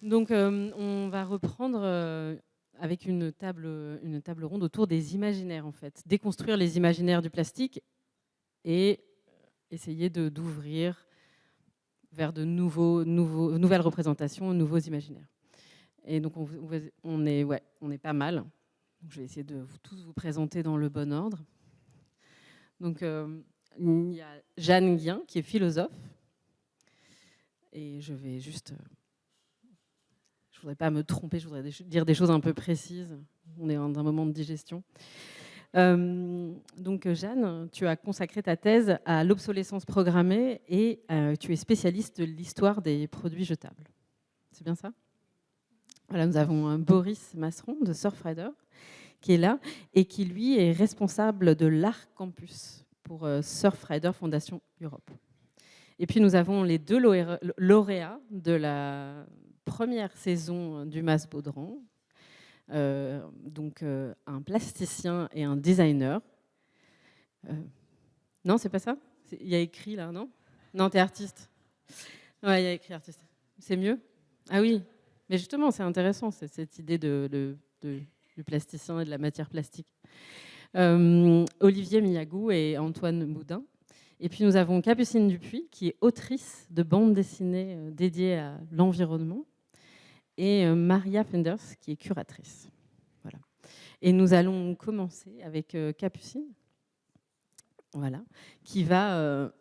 Donc, on va reprendre avec une table ronde autour des imaginaires, en fait. Déconstruire les imaginaires du plastique et essayer d'ouvrir vers de nouvelles représentations, nouveaux imaginaires. Et donc, on est pas mal. Donc, je vais essayer de tous vous présenter dans le bon ordre. Donc, il y a Jeanne Guien, qui est philosophe. Et je vais juste... je ne voudrais pas me tromper, je voudrais dire des choses un peu précises. On est dans un moment de digestion. Donc, Jeanne, tu as consacré ta thèse à l'obsolescence programmée et tu es spécialiste de l'histoire des produits jetables. C'est bien ça ? Voilà, nous avons Boris Masseron de Surfrider qui est là et qui, lui, est responsable de l'Art Campus pour Surfrider Foundation Europe. Et puis, nous avons les deux lauréats de la première saison du Mas Baudran, donc un plasticien et un designer. Non, c'est pas ça ? Il y a écrit là, non ? Non, t'es artiste. Ouais, il y a écrit artiste. C'est mieux ? Ah oui, mais justement, c'est intéressant, c'est cette idée du plasticien et de la matière plastique. Olivier Miyagou et Antoine Boudin. Et puis nous avons Capucine Dupuis, qui est autrice de bandes dessinées dédiées à l'environnement, et Maria Fenders, qui est curatrice. Voilà. Et nous allons commencer avec Capucine, voilà, qui va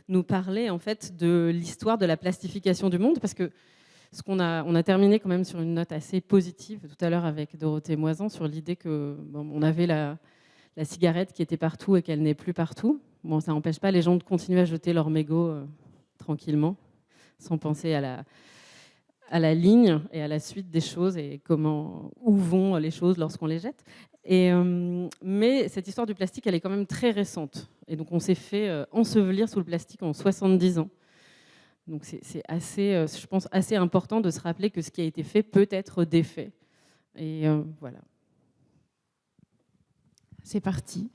nous parler en fait de l'histoire de la plastification du monde, parce que on a terminé quand même sur une note assez positive tout à l'heure avec Dorothée Moisan sur l'idée que on avait la cigarette qui était partout et qu'elle n'est plus partout. Bon, ça n'empêche pas les gens de continuer à jeter leurs mégots tranquillement, sans penser à la ligne et à la suite des choses et où vont les choses lorsqu'on les jette. Mais cette histoire du plastique, elle est quand même très récente. Et donc on s'est fait ensevelir sous le plastique en 70 ans. Donc c'est assez, je pense, assez important de se rappeler que ce qui a été fait peut être défait. Et voilà. C'est parti.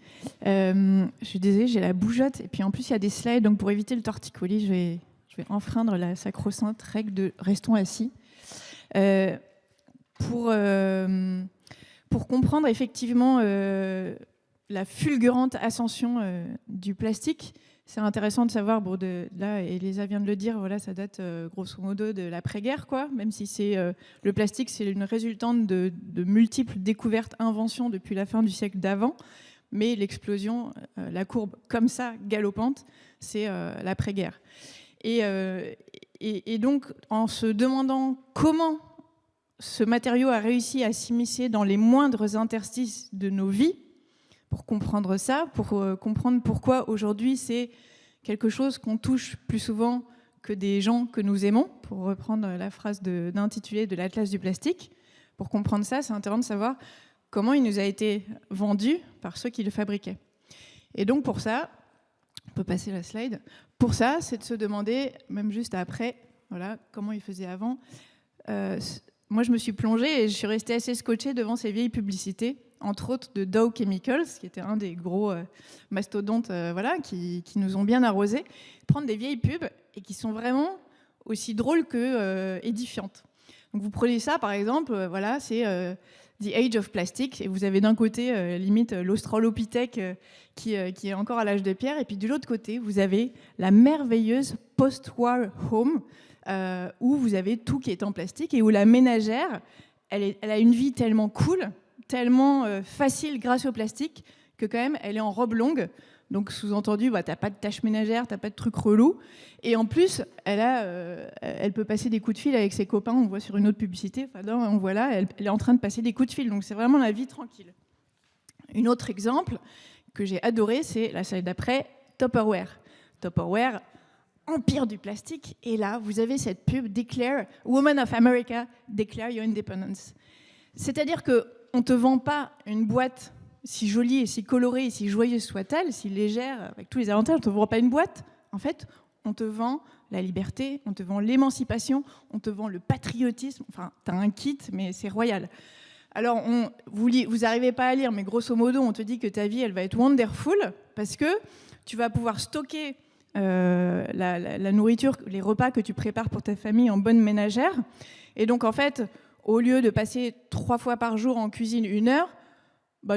Je suis désolée, j'ai la bougeotte. Et puis en plus, il y a des slides. Donc pour éviter le torticolis, je vais enfreindre la sacro-sainte règle de restons assis. Pour comprendre effectivement la fulgurante ascension du plastique, c'est intéressant de savoir, là, Elisa vient de le dire, voilà, ça date grosso modo de l'après-guerre, quoi. Même si le plastique, c'est une résultante de multiples découvertes, inventions depuis la fin du siècle d'avant. Mais l'explosion, la courbe comme ça, galopante, c'est l'après-guerre. Et donc, en se demandant comment ce matériau a réussi à s'immiscer dans les moindres interstices de nos vies, pour comprendre ça, pour comprendre pourquoi aujourd'hui c'est quelque chose qu'on touche plus souvent que des gens que nous aimons, pour reprendre la phrase d'intitulé de l'Atlas du plastique. Pour comprendre ça, c'est intéressant de savoir comment il nous a été vendu par ceux qui le fabriquaient. Et donc pour ça, on peut passer la slide, pour ça, c'est de se demander, même juste après, voilà, comment il faisait avant. Moi, je me suis plongée et je suis restée assez scotchée devant ces vieilles publicités, entre autres de Dow Chemicals, qui était un des gros mastodontes voilà, qui nous ont bien arrosés, prendre des vieilles pubs et qui sont vraiment aussi drôles que édifiantes. Donc vous prenez ça, par exemple, voilà, c'est The Age of Plastic, et vous avez d'un côté, limite, l'Australopithèque qui est encore à l'âge de pierre, et puis de l'autre côté, vous avez la merveilleuse Post-War Home, où vous avez tout qui est en plastique, et où la ménagère, elle a une vie tellement cool, tellement facile grâce au plastique, que quand même, elle est en robe longue. Donc, sous-entendu, t'as pas de tâches ménagères, t'as pas de trucs relous. Et en plus, elle peut passer des coups de fil avec ses copains. On voit sur une autre publicité, on voit là, elle est en train de passer des coups de fil. Donc, c'est vraiment la vie tranquille. Un autre exemple que j'ai adoré, c'est la slide d'après, Tupperware. Tupperware, empire du plastique. Et là, vous avez cette pub, Declare, Women of America, Declare Your Independence. C'est-à-dire qu'on ne te vend pas une boîte si jolie et si colorée et si joyeuse soit-elle, si légère, avec tous les avantages, on ne te vend pas une boîte. En fait, on te vend la liberté, on te vend l'émancipation, on te vend le patriotisme. Enfin, tu as un kit, mais c'est royal. Alors, vous n'arrivez pas à lire, mais grosso modo, on te dit que ta vie, elle va être wonderful, parce que tu vas pouvoir stocker la nourriture, les repas que tu prépares pour ta famille en bonne ménagère. Et donc en fait, au lieu de passer 3 fois par jour en cuisine 1 heure,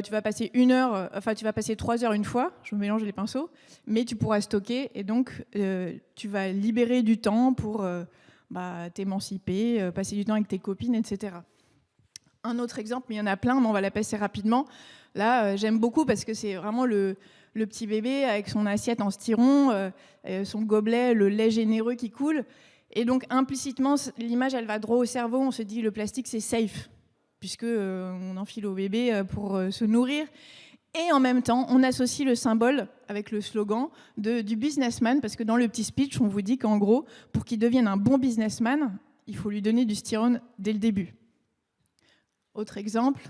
tu vas passer 3 heures une fois, je me mélange les pinceaux, mais tu pourras stocker et donc tu vas libérer du temps pour t'émanciper, passer du temps avec tes copines, etc. Un autre exemple, mais il y en a plein, mais on va la passer rapidement. Là, j'aime beaucoup parce que c'est vraiment le petit bébé avec son assiette en styron, son gobelet, le lait généreux qui coule. Et donc implicitement, l'image, elle va droit au cerveau. On se dit le plastique, c'est safe, puisque on enfile au bébé pour se nourrir. Et en même temps, on associe le symbole avec le slogan du businessman, parce que dans le petit speech, on vous dit qu'en gros, pour qu'il devienne un bon businessman, il faut lui donner du styrone dès le début. Autre exemple,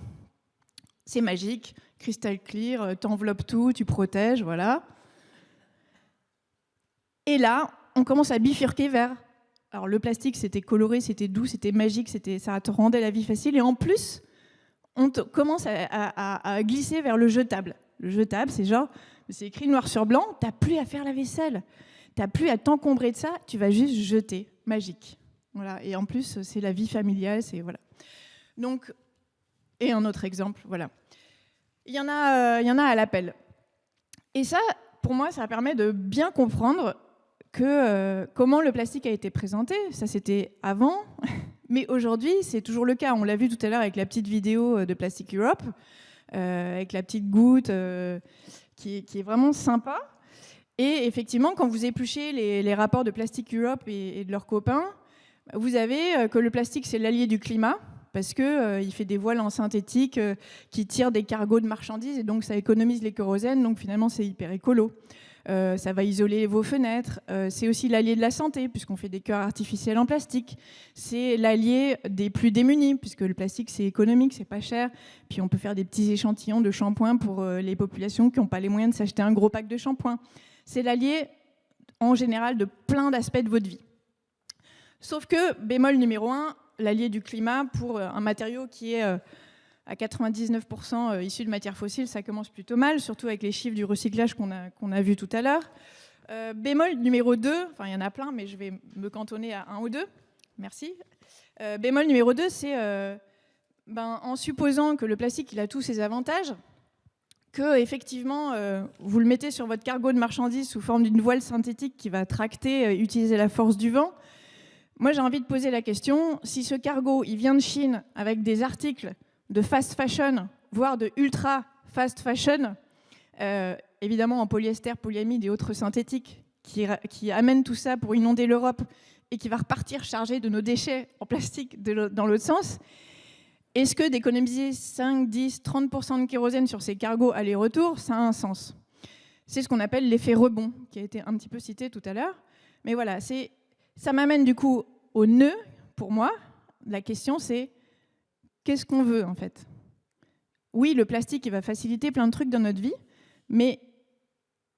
c'est magique, crystal clear, t'enveloppes tout, tu protèges, voilà. Et là, on commence à bifurquer vers... Alors le plastique, c'était coloré, c'était doux, c'était magique, ça te rendait la vie facile. Et en plus, on commence à glisser vers le jetable. Le jetable, c'est écrit noir sur blanc, t'as plus à faire la vaisselle, t'as plus à t'encombrer de ça, tu vas juste jeter. Magique. Voilà. Et en plus, c'est la vie familiale, voilà. Donc, et un autre exemple, voilà. Il y en a à l'appel. Et ça, pour moi, ça permet de bien comprendre comment le plastique a été présenté. Ça, c'était avant, mais aujourd'hui, c'est toujours le cas. On l'a vu tout à l'heure avec la petite vidéo de Plastic Europe, avec la petite goutte qui est vraiment sympa. Et effectivement, quand vous épluchez les rapports de Plastic Europe et de leurs copains, vous avez que le plastique, c'est l'allié du climat, parce qu'il fait des voiles en synthétique qui tirent des cargos de marchandises, et donc ça économise les kérosènes, donc finalement c'est hyper écolo. Ça va isoler vos fenêtres. C'est aussi l'allié de la santé, puisqu'on fait des cœurs artificiels en plastique. C'est l'allié des plus démunis, puisque le plastique c'est économique, c'est pas cher. Puis on peut faire des petits échantillons de shampoing pour les populations qui n'ont pas les moyens de s'acheter un gros pack de shampoing. C'est l'allié en général de plein d'aspects de votre vie. Sauf que, bémol numéro 1, l'allié du climat pour un matériau qui est à 99% issu de matières fossiles, ça commence plutôt mal, surtout avec les chiffres du recyclage qu'on a vu tout à l'heure. Bémol numéro 2, enfin il y en a plein, mais je vais me cantonner à un ou deux. Merci. Bémol numéro 2, c'est en supposant que le plastique il a tous ses avantages, que effectivement vous le mettez sur votre cargo de marchandises sous forme d'une voile synthétique qui va tracter, utiliser la force du vent. Moi, j'ai envie de poser la question, si ce cargo, il vient de Chine avec des articles de fast fashion, voire de ultra fast fashion, évidemment en polyester, polyamide et autres synthétiques, qui amènent tout ça pour inonder l'Europe et qui va repartir chargé de nos déchets en plastique dans l'autre sens, est-ce que d'économiser 5, 10, 30% de kérosène sur ces cargos aller-retour, ça a un sens? C'est ce qu'on appelle l'effet rebond, qui a été un petit peu cité tout à l'heure. Mais voilà, ça m'amène du coup au nœud, pour moi. La question, c'est qu'est-ce qu'on veut, en fait? Oui, le plastique, il va faciliter plein de trucs dans notre vie, mais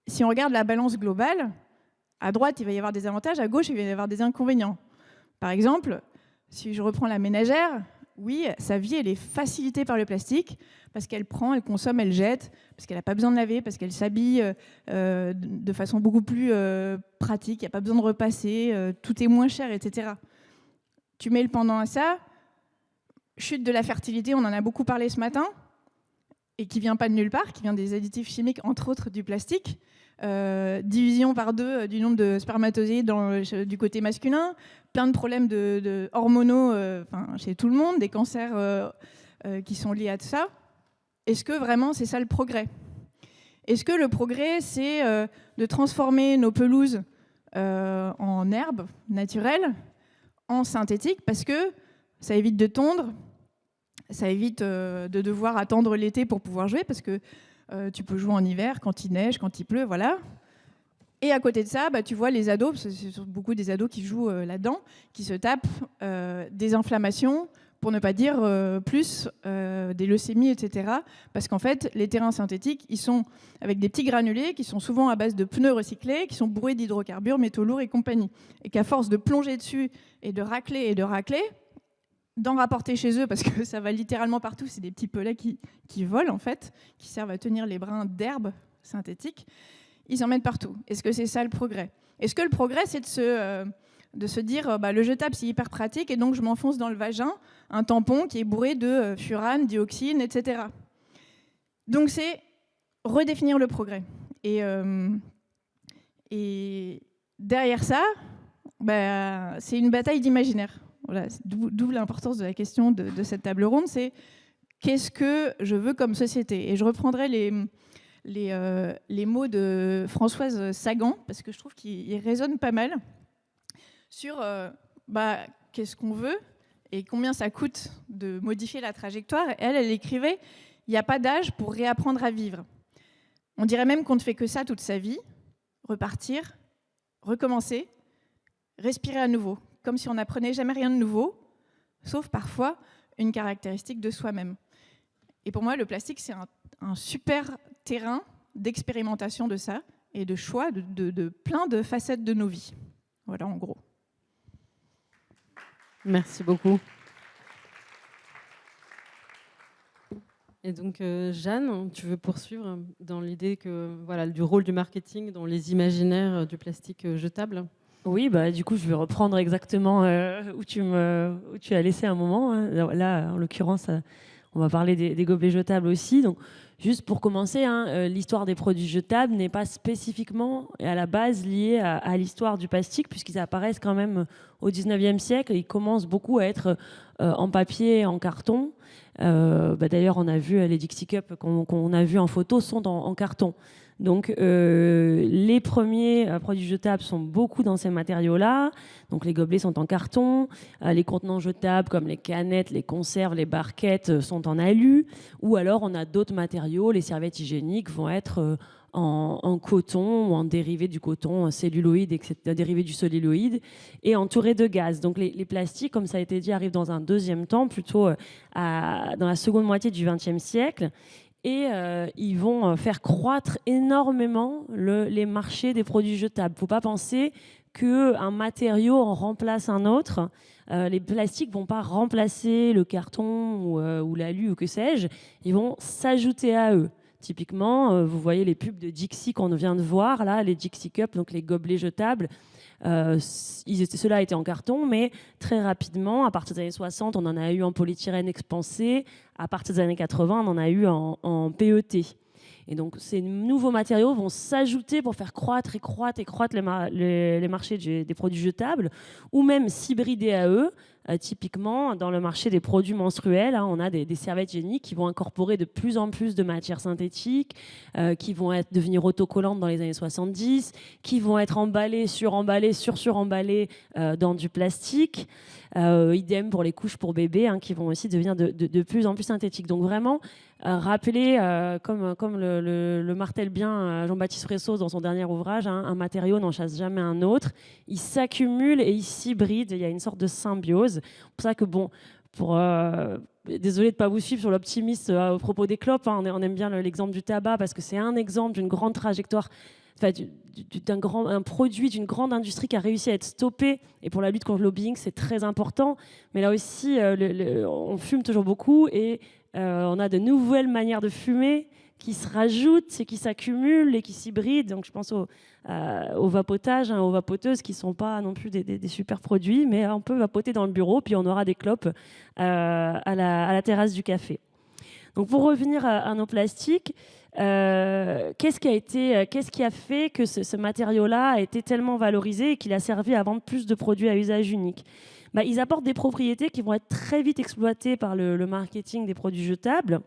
si on regarde la balance globale, à droite, il va y avoir des avantages, à gauche, il va y avoir des inconvénients. Par exemple, si je reprends la ménagère, oui, sa vie, elle est facilitée par le plastique, parce qu'elle prend, elle consomme, elle jette, parce qu'elle n'a pas besoin de laver, parce qu'elle s'habille de façon beaucoup plus pratique, il n'y a pas besoin de repasser, tout est moins cher, etc. Tu mets le pendant à ça, chute de la fertilité, on en a beaucoup parlé ce matin, et qui ne vient pas de nulle part, qui vient des additifs chimiques, entre autres du plastique. Division par 2 du nombre de spermatozoïdes du côté masculin, plein de problèmes de hormonaux chez tout le monde, des cancers qui sont liés à ça. Est-ce que vraiment c'est ça le progrès? Est-ce que le progrès c'est de transformer nos pelouses en herbes naturelles, en synthétiques, parce que ça évite de tondre, ça évite de devoir attendre l'été pour pouvoir jouer, parce que tu peux jouer en hiver, quand il neige, quand il pleut, voilà. Et à côté de ça, tu vois les ados, c'est beaucoup des ados qui jouent là-dedans, qui se tapent des inflammations, pour ne pas dire plus, des leucémies, etc. Parce qu'en fait, les terrains synthétiques, ils sont avec des petits granulés qui sont souvent à base de pneus recyclés, qui sont bourrés d'hydrocarbures, métaux lourds et compagnie. Et qu'à force de plonger dessus et de racler, d'en rapporter chez eux, parce que ça va littéralement partout, c'est des petits pellets qui volent en fait, qui servent à tenir les brins d'herbe synthétique, ils en mettent partout. Est-ce que c'est ça le progrès? Est-ce que le progrès, c'est de se dire le jetable, c'est hyper pratique et donc je m'enfonce dans le vagin un tampon qui est bourré de furane, dioxine, etc. Donc c'est redéfinir le progrès. Et derrière ça, c'est une bataille d'imaginaire. Voilà, d'où l'importance de la question de cette table ronde, c'est qu'est-ce que je veux comme société? Et je reprendrai les mots de Françoise Sagan, parce que je trouve qu'ils résonnent pas mal, sur qu'est-ce qu'on veut et combien ça coûte de modifier la trajectoire. Elle écrivait « Il n'y a pas d'âge pour réapprendre à vivre ». On dirait même qu'on ne fait que ça toute sa vie, repartir, recommencer, respirer à nouveau, comme si on n'apprenait jamais rien de nouveau, sauf parfois une caractéristique de soi-même. Et pour moi, le plastique, c'est un super terrain d'expérimentation de ça et de choix de plein de facettes de nos vies. Voilà, en gros. Merci beaucoup. Et donc, Jeanne, tu veux poursuivre dans l'idée du rôle du marketing dans les imaginaires du plastique jetable? Oui, du coup, je vais reprendre exactement où tu as laissé un moment. Là, en l'occurrence, on va parler des gobelets jetables aussi. Donc, juste pour commencer, l'histoire des produits jetables n'est pas spécifiquement et à la base liée à l'histoire du plastique, puisqu'ils apparaissent quand même au 19e siècle. Ils commencent beaucoup à être en papier, en carton. D'ailleurs, on a vu les Dixie Cups qu'on a vu en photo sont en carton. Donc, les premiers produits jetables sont beaucoup dans ces matériaux-là. Donc, les gobelets sont en carton. Les contenants jetables, comme les canettes, les conserves, les barquettes, sont en alu. Ou alors, on a d'autres matériaux. Les serviettes hygiéniques vont être en coton ou en dérivé du coton, celluloïde, etc., dérivé du celluloïde, et entourés de gaz. Donc, les plastiques, comme ça a été dit, arrivent dans un deuxième temps, plutôt dans la seconde moitié du XXe siècle. Et ils vont faire croître énormément les marchés des produits jetables. Il ne faut pas penser qu'un matériau en remplace un autre. Les plastiques ne vont pas remplacer le carton ou l'alu ou que sais-je. Ils vont s'ajouter à eux. Typiquement, vous voyez les pubs de Dixie qu'on vient de voir, là, les Dixie Cups, donc les gobelets jetables. Ceux-là étaient en carton, mais très rapidement, à partir des années 60, on en a eu en polyéthylène expansé. À partir des années 80, on en a eu en PET. Et donc, ces nouveaux matériaux vont s'ajouter pour faire croître les marchés des produits jetables, ou même s'hybrider à eux. Typiquement, dans le marché des produits menstruels, on a des serviettes hygiéniques qui vont incorporer de plus en plus de matières synthétiques, qui vont devenir autocollantes dans les années 70, qui vont être emballées, suremballées dans du plastique. Idem pour les couches pour bébés, qui vont aussi devenir de plus en plus synthétiques. Donc vraiment, rappeler, comme le martèle bien Jean-Baptiste Fressos dans son dernier ouvrage, un matériau n'en chasse jamais un autre. Il s'accumule et il s'hybride. Il y a une sorte de symbiose. C'est pour ça que, désolé de ne pas vous suivre sur l'optimisme au propos des clopes. On aime bien l'exemple du tabac parce que c'est un exemple d'une grande trajectoire, un produit d'une grande industrie qui a réussi à être stoppé. Et pour la lutte contre le lobbying, c'est très important. Mais là aussi, on fume toujours beaucoup et on a de nouvelles manières de fumer qui se rajoutent et qui s'accumulent et qui s'hybrident. Donc je pense au vapotage, aux vapoteuses qui ne sont pas non plus des super produits, mais on peut vapoter dans le bureau, puis on aura des clopes à la terrasse du café. Donc pour revenir à nos plastiques, qu'est-ce qui a fait que ce matériau-là a été tellement valorisé et qu'il a servi à vendre plus de produits à usage unique? Ils apportent des propriétés qui vont être très vite exploitées par le marketing des produits jetables.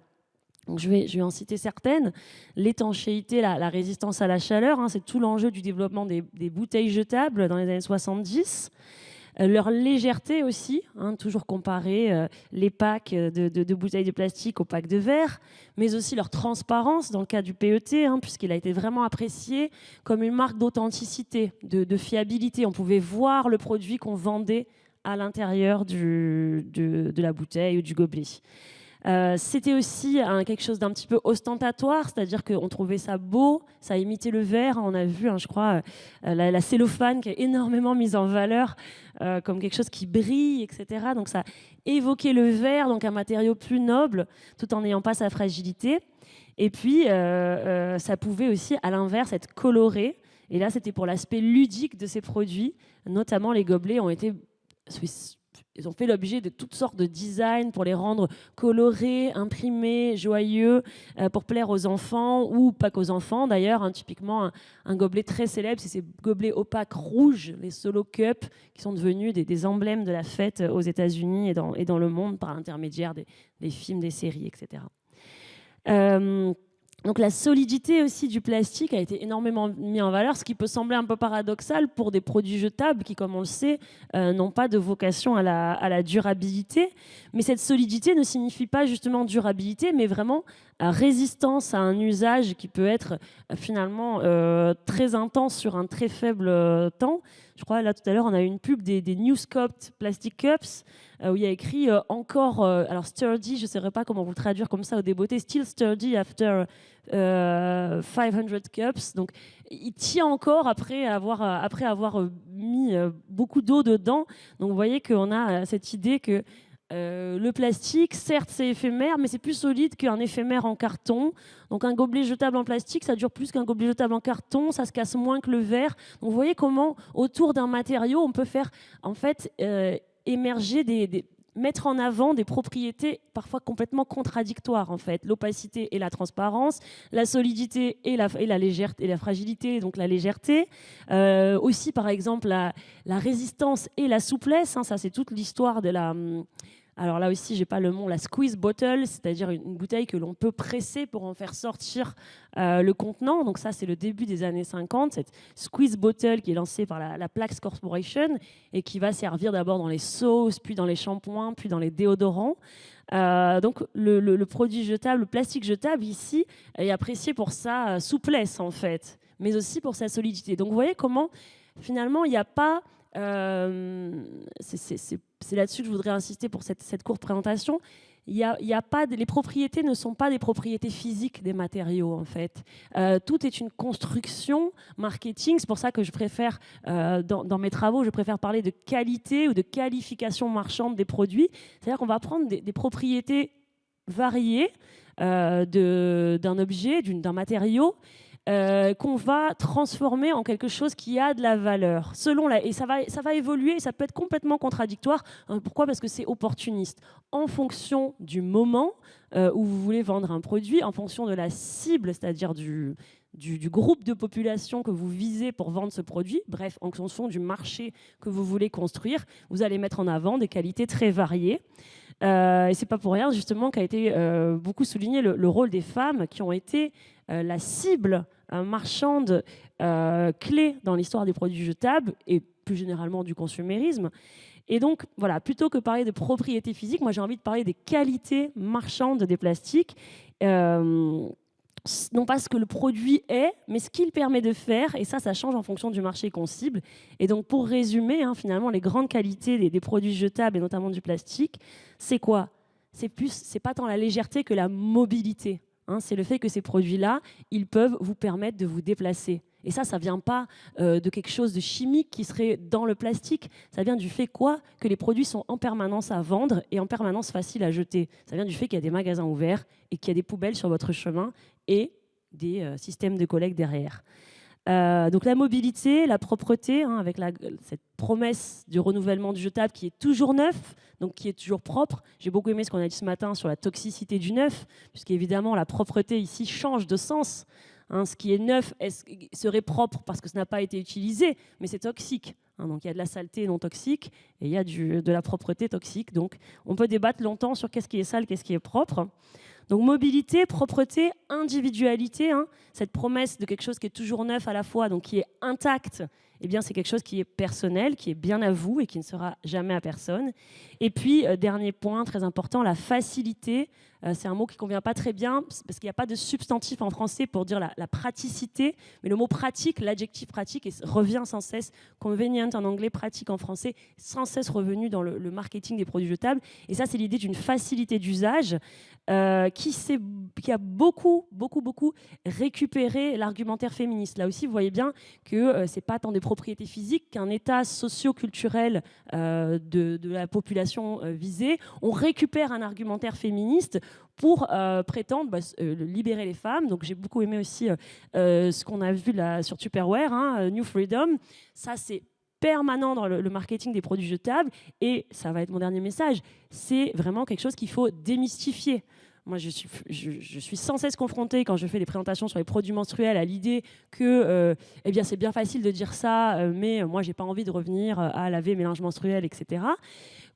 Donc je vais en citer certaines. L'étanchéité, la résistance à la chaleur, c'est tout l'enjeu du développement des bouteilles jetables dans les années 70. Leur légèreté aussi, toujours comparer les packs de bouteilles de plastique aux packs de verre, mais aussi leur transparence dans le cas du PET, puisqu'il a été vraiment apprécié comme une marque d'authenticité, de fiabilité. On pouvait voir le produit qu'on vendait à l'intérieur de la bouteille ou du gobelet. C'était aussi quelque chose d'un petit peu ostentatoire, c'est-à-dire qu'on trouvait ça beau, ça imitait le verre. On a vu, je crois, la cellophane qui est énormément mise en valeur comme quelque chose qui brille, etc. Donc ça évoquait le verre, donc un matériau plus noble, tout en n'ayant pas sa fragilité. Et puis, ça pouvait aussi, à l'inverse, être coloré. Et là, c'était pour l'aspect ludique de ces produits. Notamment, les gobelets ils ont fait l'objet de toutes sortes de designs pour les rendre colorés, imprimés, joyeux, pour plaire aux enfants ou pas qu'aux enfants. D'ailleurs, typiquement, un gobelet très célèbre, c'est ces gobelets opaques rouges, les Solo Cup, qui sont devenus des emblèmes de la fête aux États-Unis et dans le monde par l'intermédiaire des films, des séries, etc. Donc la solidité aussi du plastique a été énormément mise en valeur, ce qui peut sembler un peu paradoxal pour des produits jetables qui, comme on le sait, n'ont pas de vocation à la durabilité. Mais cette solidité ne signifie pas justement durabilité, mais vraiment résistance à un usage qui peut être finalement très intense sur un très faible temps. Je crois, là, tout à l'heure, on a eu une pub des Newscope Plastic Cups où il y a écrit encore, alors sturdy, je ne saurais pas comment vous le traduire comme ça au débeauté, still sturdy after 500 cups. Donc, il tient encore après avoir mis beaucoup d'eau dedans. Donc, vous voyez qu'on a cette idée que le plastique, certes, c'est éphémère, mais c'est plus solide qu'un éphémère en carton. Donc un gobelet jetable en plastique, ça dure plus qu'un gobelet jetable en carton, ça se casse moins que le verre. Donc vous voyez comment, autour d'un matériau, on peut faire en fait émerger mettre en avant des propriétés parfois complètement contradictoires en fait, l'opacité et la transparence, la solidité et la légèreté et la fragilité, donc la légèreté, aussi par exemple la résistance et la souplesse, ça c'est toute l'histoire de la alors là aussi, j'ai pas le mot, la squeeze bottle, c'est-à-dire une bouteille que l'on peut presser pour en faire sortir le contenant. Donc ça, c'est le début des années 50, cette squeeze bottle qui est lancée par la Plax Corporation et qui va servir d'abord dans les sauces, puis dans les shampoings, puis dans les déodorants. Donc le produit jetable, le plastique jetable ici, est apprécié pour sa souplesse en fait, mais aussi pour sa solidité. Donc vous voyez comment finalement il n'y a pas... c'est là-dessus que je voudrais insister pour cette courte présentation. Les propriétés ne sont pas des propriétés physiques des matériaux, en fait. Tout est une construction marketing. C'est pour ça que je préfère, dans mes travaux, je préfère parler de qualité ou de qualification marchande des produits. C'est-à-dire qu'on va prendre des propriétés variées d'un objet, d'un matériau, qu'on va transformer en quelque chose qui a de la valeur. Et ça va évoluer, et ça peut être complètement contradictoire. Pourquoi ? Parce que c'est opportuniste. En fonction du moment où vous voulez vendre un produit, en fonction de la cible, c'est-à-dire du groupe de population que vous visez pour vendre ce produit, bref, en fonction du marché que vous voulez construire, vous allez mettre en avant des qualités très variées. Et c'est pas pour rien, justement, qu'a été beaucoup souligné le rôle des femmes qui ont été la cible marchande clé dans l'histoire des produits jetables et plus généralement du consumérisme. Et donc, voilà, plutôt que parler de propriétés physiques, moi j'ai envie de parler des qualités marchandes des plastiques. Non pas ce que le produit est, mais ce qu'il permet de faire, et ça change en fonction du marché qu'on cible. Et donc, pour résumer, finalement, les grandes qualités des produits jetables, et notamment du plastique, c'est quoi ? C'est pas tant la légèreté que la mobilité. C'est le fait que ces produits-là, ils peuvent vous permettre de vous déplacer. Et ça vient pas de quelque chose de chimique qui serait dans le plastique. Ça vient du fait que les produits sont en permanence à vendre et en permanence faciles à jeter. Ça vient du fait qu'il y a des magasins ouverts et qu'il y a des poubelles sur votre chemin et des systèmes de collecte derrière. Donc la mobilité, la propreté, avec cette promesse du renouvellement du jetable qui est toujours neuf, donc qui est toujours propre. J'ai beaucoup aimé ce qu'on a dit ce matin sur la toxicité du neuf, puisqu'évidemment la propreté ici change de sens. Ce qui est neuf serait propre parce que ça n'a pas été utilisé, mais c'est toxique. Donc il y a de la saleté non toxique et il y a de la propreté toxique. Donc on peut débattre longtemps sur qu'est-ce qui est sale, qu'est-ce qui est propre. Donc mobilité, propreté, individualité, cette promesse de quelque chose qui est toujours neuf à la fois, donc qui est intact eh bien, c'est quelque chose qui est personnel, qui est bien à vous et qui ne sera jamais à personne. Et puis, dernier point très important, la facilité. C'est un mot qui ne convient pas très bien parce qu'il n'y a pas de substantif en français pour dire la praticité, mais le mot pratique, l'adjectif pratique revient sans cesse. Convenient en anglais, pratique en français, sans cesse revenu dans le marketing des produits jetables. Et ça, c'est l'idée d'une facilité d'usage qui a beaucoup récupéré l'argumentaire féministe. Là aussi, vous voyez bien que ce n'est pas tant des propriétés physiques qu'un état socio-culturel de la population visée. On récupère un argumentaire féministe pour prétendre libérer les femmes. Donc j'ai beaucoup aimé aussi ce qu'on a vu là sur Tupperware, New Freedom. Ça, c'est permanent dans le marketing des produits jetables. Et ça va être mon dernier message. C'est vraiment quelque chose qu'il faut démystifier. Moi, je suis sans cesse confrontée, quand je fais des présentations sur les produits menstruels, à l'idée que eh bien, c'est bien facile de dire ça, mais moi, je n'ai pas envie de revenir à laver mes linges menstruels, etc.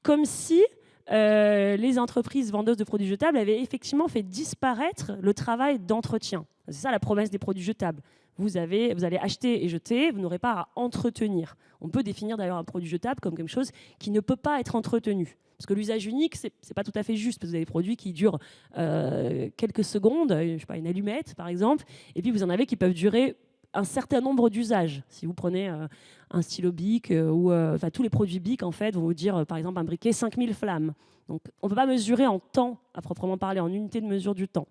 Comme si les entreprises vendeuses de produits jetables avaient effectivement fait disparaître le travail d'entretien. C'est ça la promesse des produits jetables. Vous allez acheter et jeter, vous n'aurez pas à entretenir. On peut définir d'ailleurs un produit jetable comme quelque chose qui ne peut pas être entretenu. Parce que l'usage unique, c'est pas tout à fait juste, parce que vous avez des produits qui durent quelques secondes, je sais pas, une allumette par exemple, et puis vous en avez qui peuvent durer un certain nombre d'usages. Si vous prenez un stylo Bic ou tous les produits Bic, en fait, vont vous dire, par exemple, un briquet 5000 flammes. Donc, on ne peut pas mesurer en temps, à proprement parler, en unité de mesure du temps.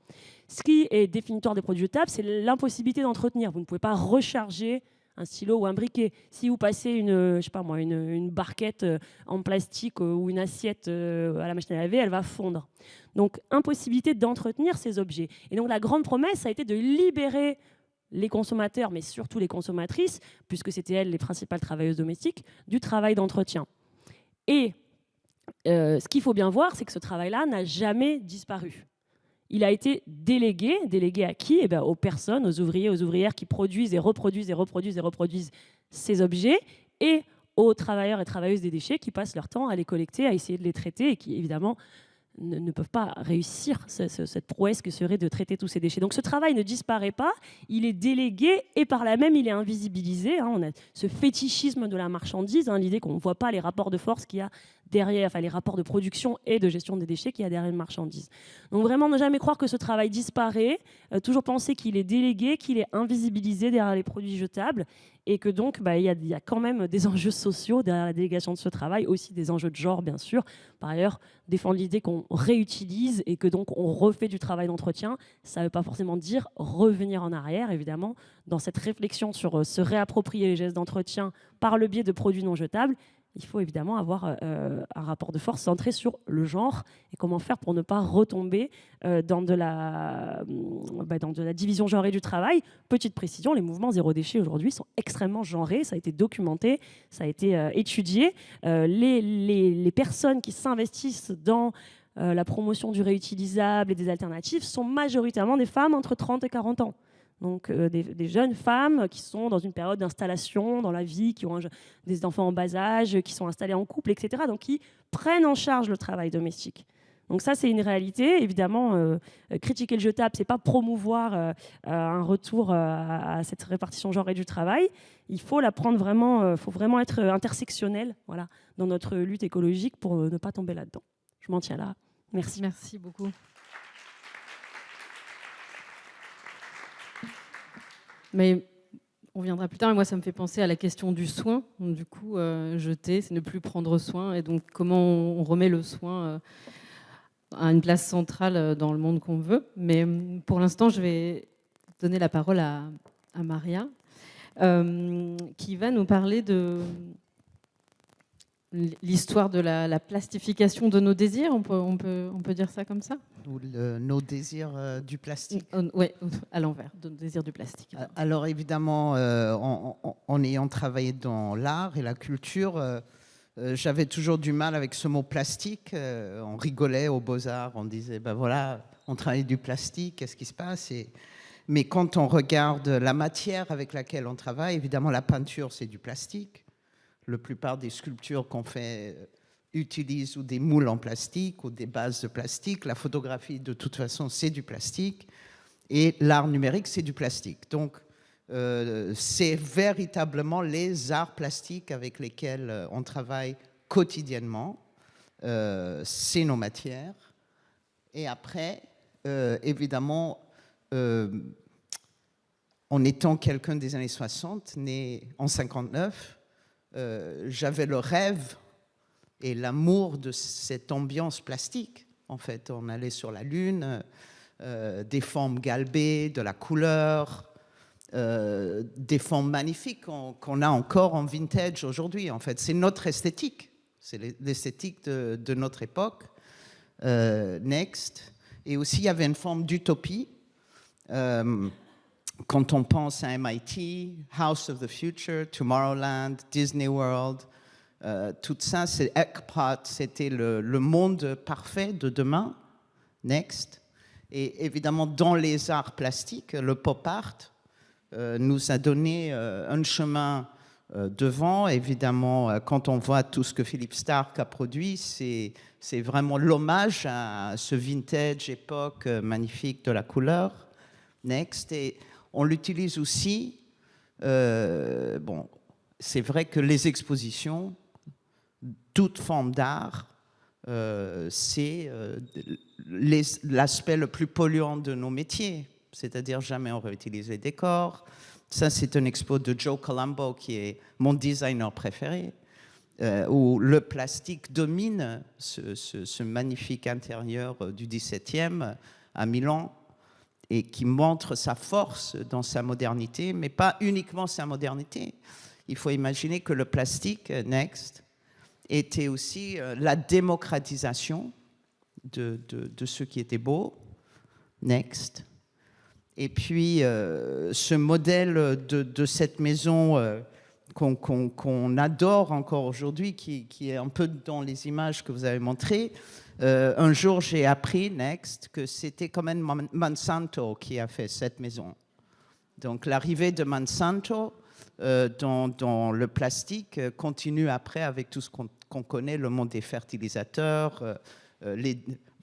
Ce qui est définitoire des produits jetables, c'est l'impossibilité d'entretenir. Vous ne pouvez pas recharger un stylo ou un briquet. Si vous passez une barquette en plastique ou une assiette à la machine à laver, elle va fondre. Donc, impossibilité d'entretenir ces objets. Et donc, la grande promesse, ça a été de libérer les consommateurs, mais surtout les consommatrices, puisque c'était elles les principales travailleuses domestiques, du travail d'entretien. Et ce qu'il faut bien voir, c'est que ce travail-là n'a jamais disparu. Il a été délégué à qui ? Aux personnes, aux ouvriers, aux ouvrières qui produisent et reproduisent ces objets, et aux travailleurs et travailleuses des déchets qui passent leur temps à les collecter, à essayer de les traiter, et qui évidemment ne peuvent pas réussir cette prouesse que serait de traiter tous ces déchets. Donc ce travail ne disparaît pas, il est délégué et par là même il est invisibilisé. On a ce fétichisme de la marchandise, l'idée qu'on ne voit pas les rapports de force qu'il y a derrière, les rapports de production et de gestion des déchets qu'il y a derrière une marchandise. Donc vraiment ne jamais croire que ce travail disparaît, toujours penser qu'il est délégué, qu'il est invisibilisé derrière les produits jetables, et que donc il y a quand même des enjeux sociaux derrière la délégation de ce travail, aussi des enjeux de genre bien sûr. Par ailleurs, défendre l'idée qu'on réutilise et que donc on refait du travail d'entretien, ça ne veut pas forcément dire revenir en arrière, évidemment. Dans cette réflexion sur se réapproprier les gestes d'entretien par le biais de produits non jetables, il faut évidemment avoir un rapport de force centré sur le genre et comment faire pour ne pas retomber dans de la division genrée du travail. Petite précision, les mouvements zéro déchet aujourd'hui sont extrêmement genrés, ça a été documenté, ça a été étudié. Les personnes qui s'investissent dans la promotion du réutilisable et des alternatives sont majoritairement des femmes entre 30 et 40 ans. Donc des jeunes femmes qui sont dans une période d'installation dans la vie, qui ont des enfants en bas âge, qui sont installées en couple, etc. Donc qui prennent en charge le travail domestique. Donc ça, c'est une réalité. Évidemment, critiquer le jetable, c'est pas promouvoir un retour à cette répartition genrée du travail. Il faut la prendre vraiment, faut vraiment être intersectionnel, voilà, dans notre lutte écologique pour ne pas tomber là-dedans. Je m'en tiens là. Merci. Merci beaucoup. Mais on viendra plus tard, et moi ça me fait penser à la question du soin. Donc, du coup, jeter, c'est ne plus prendre soin, et donc comment on remet le soin à une place centrale dans le monde qu'on veut. Mais pour l'instant, je vais donner la parole à Maria, qui va nous parler de l'histoire de la plastification de nos désirs, on peut dire ça comme ça ? Ou nos désirs du plastique. Oui, à l'envers, nos désirs du plastique. Alors évidemment, en ayant travaillé dans l'art et la culture, j'avais toujours du mal avec ce mot plastique. On rigolait aux Beaux-Arts, on disait, ben voilà, on travaille du plastique, qu'est-ce qui se passe ? Mais quand on regarde la matière avec laquelle on travaille, évidemment la peinture c'est du plastique. La plupart des sculptures qu'on fait utilisent ou des moules en plastique ou des bases de plastique. La photographie, de toute façon, c'est du plastique. Et l'art numérique, c'est du plastique. Donc, c'est véritablement les arts plastiques avec lesquels on travaille quotidiennement. C'est nos matières. Et après, évidemment, en étant quelqu'un des années 60, né en 59, j'avais le rêve et l'amour de cette ambiance plastique. En fait, on allait sur la Lune, des formes galbées, de la couleur, des formes magnifiques qu'on a encore en vintage aujourd'hui. En fait, c'est notre esthétique, c'est l'esthétique de notre époque. Next. Et aussi, il y avait une forme d'utopie. Quand on pense à MIT, House of the Future, Tomorrowland, Disney World, tout ça, c'est ECPAT, c'était le monde parfait de demain. Next. Et évidemment, dans les arts plastiques, le pop art nous a donné un chemin devant. Évidemment, quand on voit tout ce que Philippe Starck a produit, c'est vraiment l'hommage à ce vintage époque magnifique de la couleur. Next. Et on l'utilise aussi. Bon, c'est vrai que les expositions, toute forme d'art, c'est l'aspect le plus polluant de nos métiers. C'est-à-dire jamais on réutilise les décors. Ça, c'est une expo de Joe Colombo, qui est mon designer préféré, où le plastique domine ce magnifique intérieur du XVIIe à Milan, et qui montre sa force dans sa modernité, mais pas uniquement sa modernité. Il faut imaginer que le plastique, next, était aussi la démocratisation de ce qui était beau, next. Et puis, ce modèle de cette maison qu'on adore encore aujourd'hui, qui est un peu dans les images que vous avez montrées, un jour, j'ai appris, next, que c'était quand même Monsanto qui a fait cette maison. Donc, l'arrivée de Monsanto dans le plastique continue après avec tout ce qu'on connaît, le monde des fertilisateurs,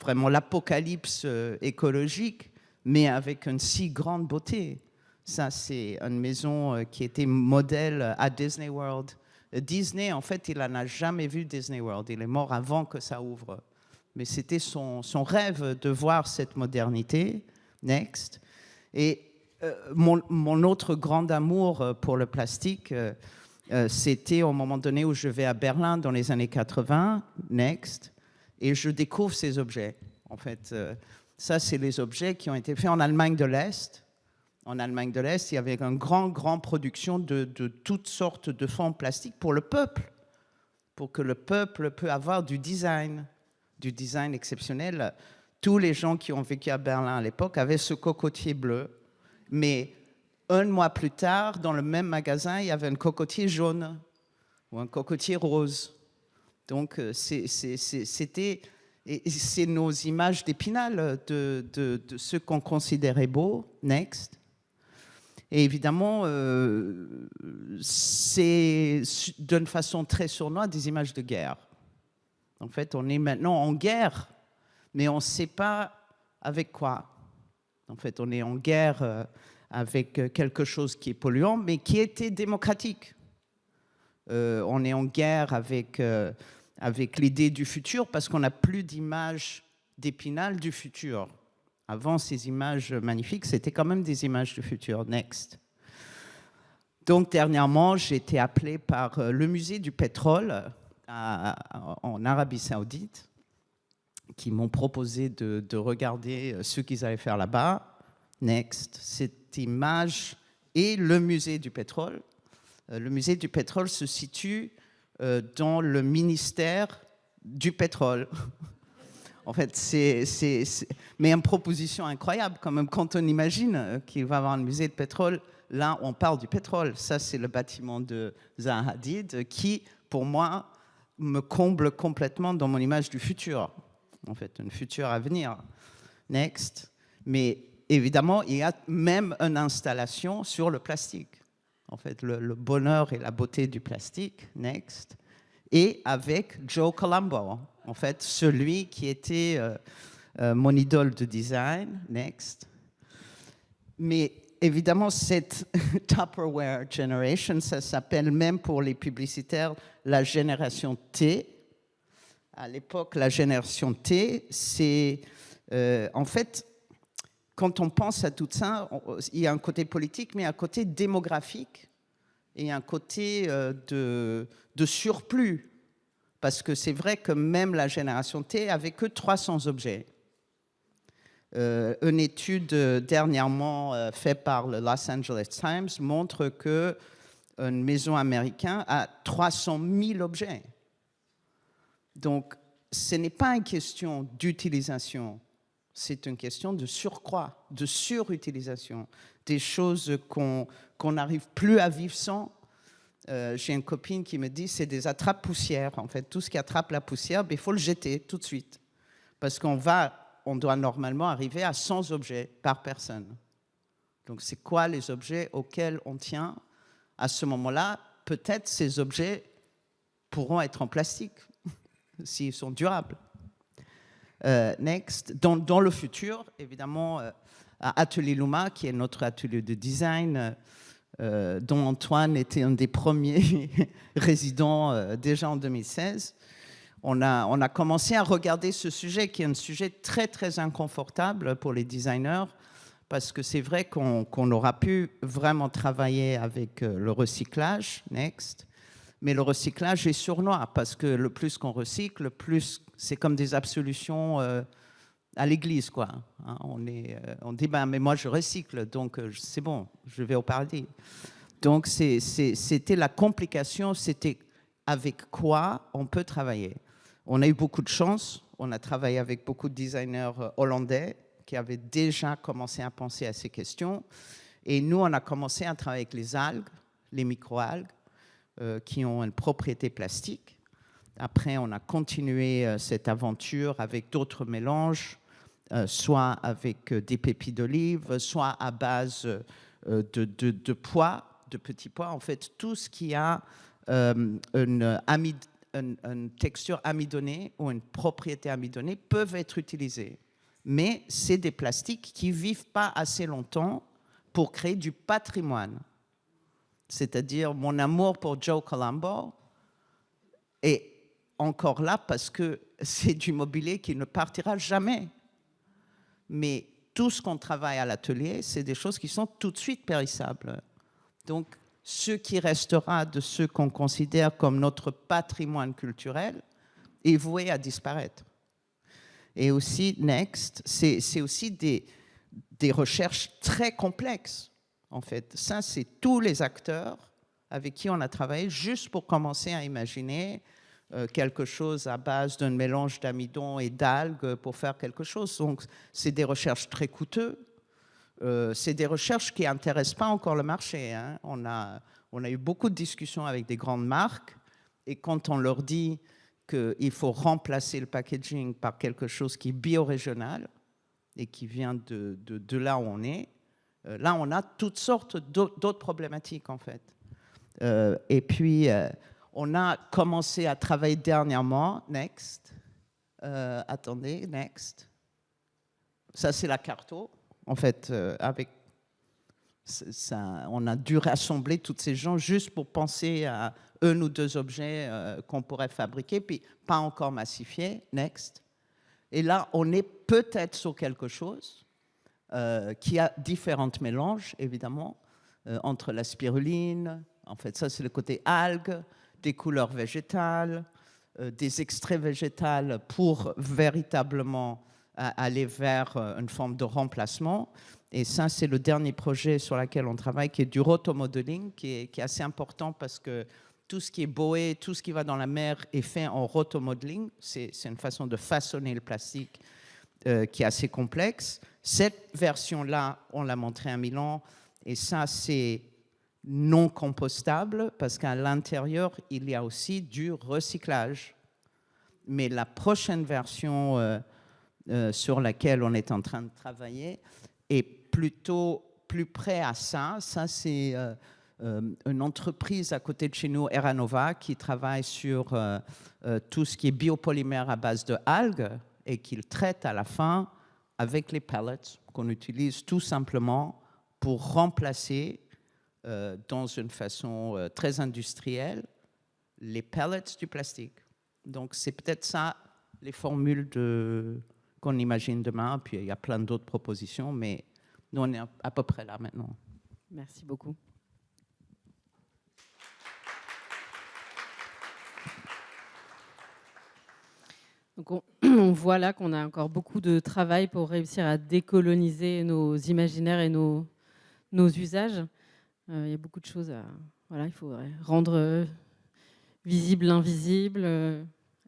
vraiment l'apocalypse écologique, mais avec une si grande beauté. Ça, c'est une maison qui était modèle à Disney World. Disney, en fait, il n'a jamais vu Disney World. Il est mort avant que ça ouvre. Mais c'était son rêve de voir cette modernité. Next. Et mon autre grand amour pour le plastique, c'était au moment donné où je vais à Berlin dans les années 80, next, et je découvre ces objets. En fait, ça, c'est les objets qui ont été faits en Allemagne de l'Est. En Allemagne de l'Est, il y avait une grande production de toutes sortes de formes plastiques pour le peuple, pour que le peuple puisse avoir du design exceptionnel. Tous les gens qui ont vécu à Berlin à l'époque avaient ce cocotier bleu, mais un mois plus tard, dans le même magasin, il y avait un cocotier jaune ou un cocotier rose. Donc, c'est nos images d'Épinal de ce qu'on considérait beau. Next. Et évidemment, c'est d'une façon très sournoise des images de guerre. En fait, on est maintenant en guerre, mais on ne sait pas avec quoi. En fait, on est en guerre avec quelque chose qui est polluant, mais qui était démocratique. On est en guerre avec l'idée du futur, parce qu'on n'a plus d'images d'Épinal du futur. Avant, ces images magnifiques, c'était quand même des images du futur. Next. Donc, dernièrement, j'ai été appelé par le musée du pétrole en Arabie Saoudite, qui m'ont proposé de regarder ce qu'ils allaient faire là-bas. Next. Cette image est le musée du pétrole. Le musée du pétrole se situe dans le ministère du pétrole. En fait, mais une proposition incroyable, quand même, quand on imagine qu'il va y avoir un musée de pétrole. Là, on parle du pétrole. Ça, c'est le bâtiment de Zaha Hadid qui, pour moi, me comble complètement dans mon image du futur. En fait, un futur à venir. Next. Mais évidemment, il y a même une installation sur le plastique. En fait, le bonheur et la beauté du plastique. Next. Et avec Joe Colombo, en fait, celui qui était mon idole de design. Next. Mais évidemment, cette Tupperware Generation, ça s'appelle même pour les publicitaires la génération T. À l'époque, la génération T, c'est en fait, quand on pense à tout ça, il y a un côté politique, mais un côté démographique et un côté de surplus. Parce que c'est vrai que même la génération T avait que 300 objets. Une étude dernièrement faite par le Los Angeles Times montre qu'une maison américaine a 300 000 objets. Donc, ce n'est pas une question d'utilisation, c'est une question de surcroît, de surutilisation, des choses qu'on n'arrive plus à vivre sans. J'ai une copine qui me dit c'est des attrape-poussières. En fait, tout ce qui attrape la poussière, il faut le jeter tout de suite. Parce qu'on doit normalement arriver à 100 objets par personne. Donc, c'est quoi les objets auxquels on tient? À ce moment-là, peut-être ces objets pourront être en plastique, s'ils sont durables. Next. Dans le futur, évidemment, à Atelier Luma, qui est notre atelier de design, dont Antoine était un des premiers résidents déjà en 2016, on a commencé à regarder ce sujet, qui est un sujet très, très inconfortable pour les designers, parce que c'est vrai qu'on aura pu vraiment travailler avec le recyclage, next, mais le recyclage est sournois, parce que le plus qu'on recycle, le plus c'est comme des absolutions à l'église, quoi. Hein, on dit, ben, mais moi je recycle, donc c'est bon, je vais au paradis. Donc c'était la complication, c'était avec quoi on peut travailler. On a eu beaucoup de chance, on a travaillé avec beaucoup de designers hollandais qui avaient déjà commencé à penser à ces questions. Et nous, on a commencé à travailler avec les algues, les microalgues, qui ont une propriété plastique. Après, on a continué cette aventure avec d'autres mélanges, soit avec des pépites d'olive, soit à base de pois, de petits pois. En fait, tout ce qui a une texture amidonnée ou une propriété amidonnée peuvent être utilisés. Mais c'est des plastiques qui ne vivent pas assez longtemps pour créer du patrimoine. C'est-à-dire, mon amour pour Joe Colombo est encore là parce que c'est du mobilier qui ne partira jamais. Mais tout ce qu'on travaille à l'atelier, c'est des choses qui sont tout de suite périssables. Donc, ce qui restera de ce qu'on considère comme notre patrimoine culturel est voué à disparaître. Et aussi, next, c'est aussi des recherches très complexes, en fait. Ça, c'est tous les acteurs avec qui on a travaillé juste pour commencer à imaginer quelque chose à base d'un mélange d'amidon et d'algues pour faire quelque chose. Donc, c'est des recherches très coûteuses. C'est des recherches qui n'intéressent pas encore le marché. Hein. On a eu beaucoup de discussions avec des grandes marques, et quand on leur dit qu'il faut remplacer le packaging par quelque chose qui est biorégional et qui vient de là où on est, là, on a toutes sortes d'autres problématiques, en fait. Et puis, on a commencé à travailler dernièrement, next. Attendez, next. Ça, c'est la carto. En fait, avec ça, on a dû rassembler tous ces gens juste pour penser à un ou deux objets qu'on pourrait fabriquer, puis pas encore massifiés. Next. Et là, on est peut-être sur quelque chose qui a différents mélanges, évidemment, entre la spiruline, en fait, ça c'est le côté algues, des couleurs végétales, des extraits végétals pour véritablement aller vers une forme de remplacement. Et ça, c'est le dernier projet sur lequel on travaille, qui est du rotomodeling, qui est assez important parce que tout ce qui est boé, tout ce qui va dans la mer est fait en rotomodeling. C'est une façon de façonner le plastique qui est assez complexe. Cette version-là, on l'a montrée à Milan, et ça, c'est non compostable parce qu'à l'intérieur, il y a aussi du recyclage. Mais la prochaine version sur laquelle on est en train de travailler est plutôt plus près à ça. Ça, c'est une entreprise à côté de chez nous, Eranova, qui travaille sur tout ce qui est biopolymère à base de algues et qu'il traite à la fin avec les pellets qu'on utilise tout simplement pour remplacer, dans une façon très industrielle, les pellets du plastique. Donc, c'est peut-être ça, les formules qu'on imagine demain. Puis, il y a plein d'autres propositions, mais nous, on est à peu près là maintenant. Merci beaucoup. Donc on voit là qu'on a encore beaucoup de travail pour réussir à décoloniser nos imaginaires et nos usages. Il y a beaucoup de choses à... Voilà, il faut rendre visible l'invisible,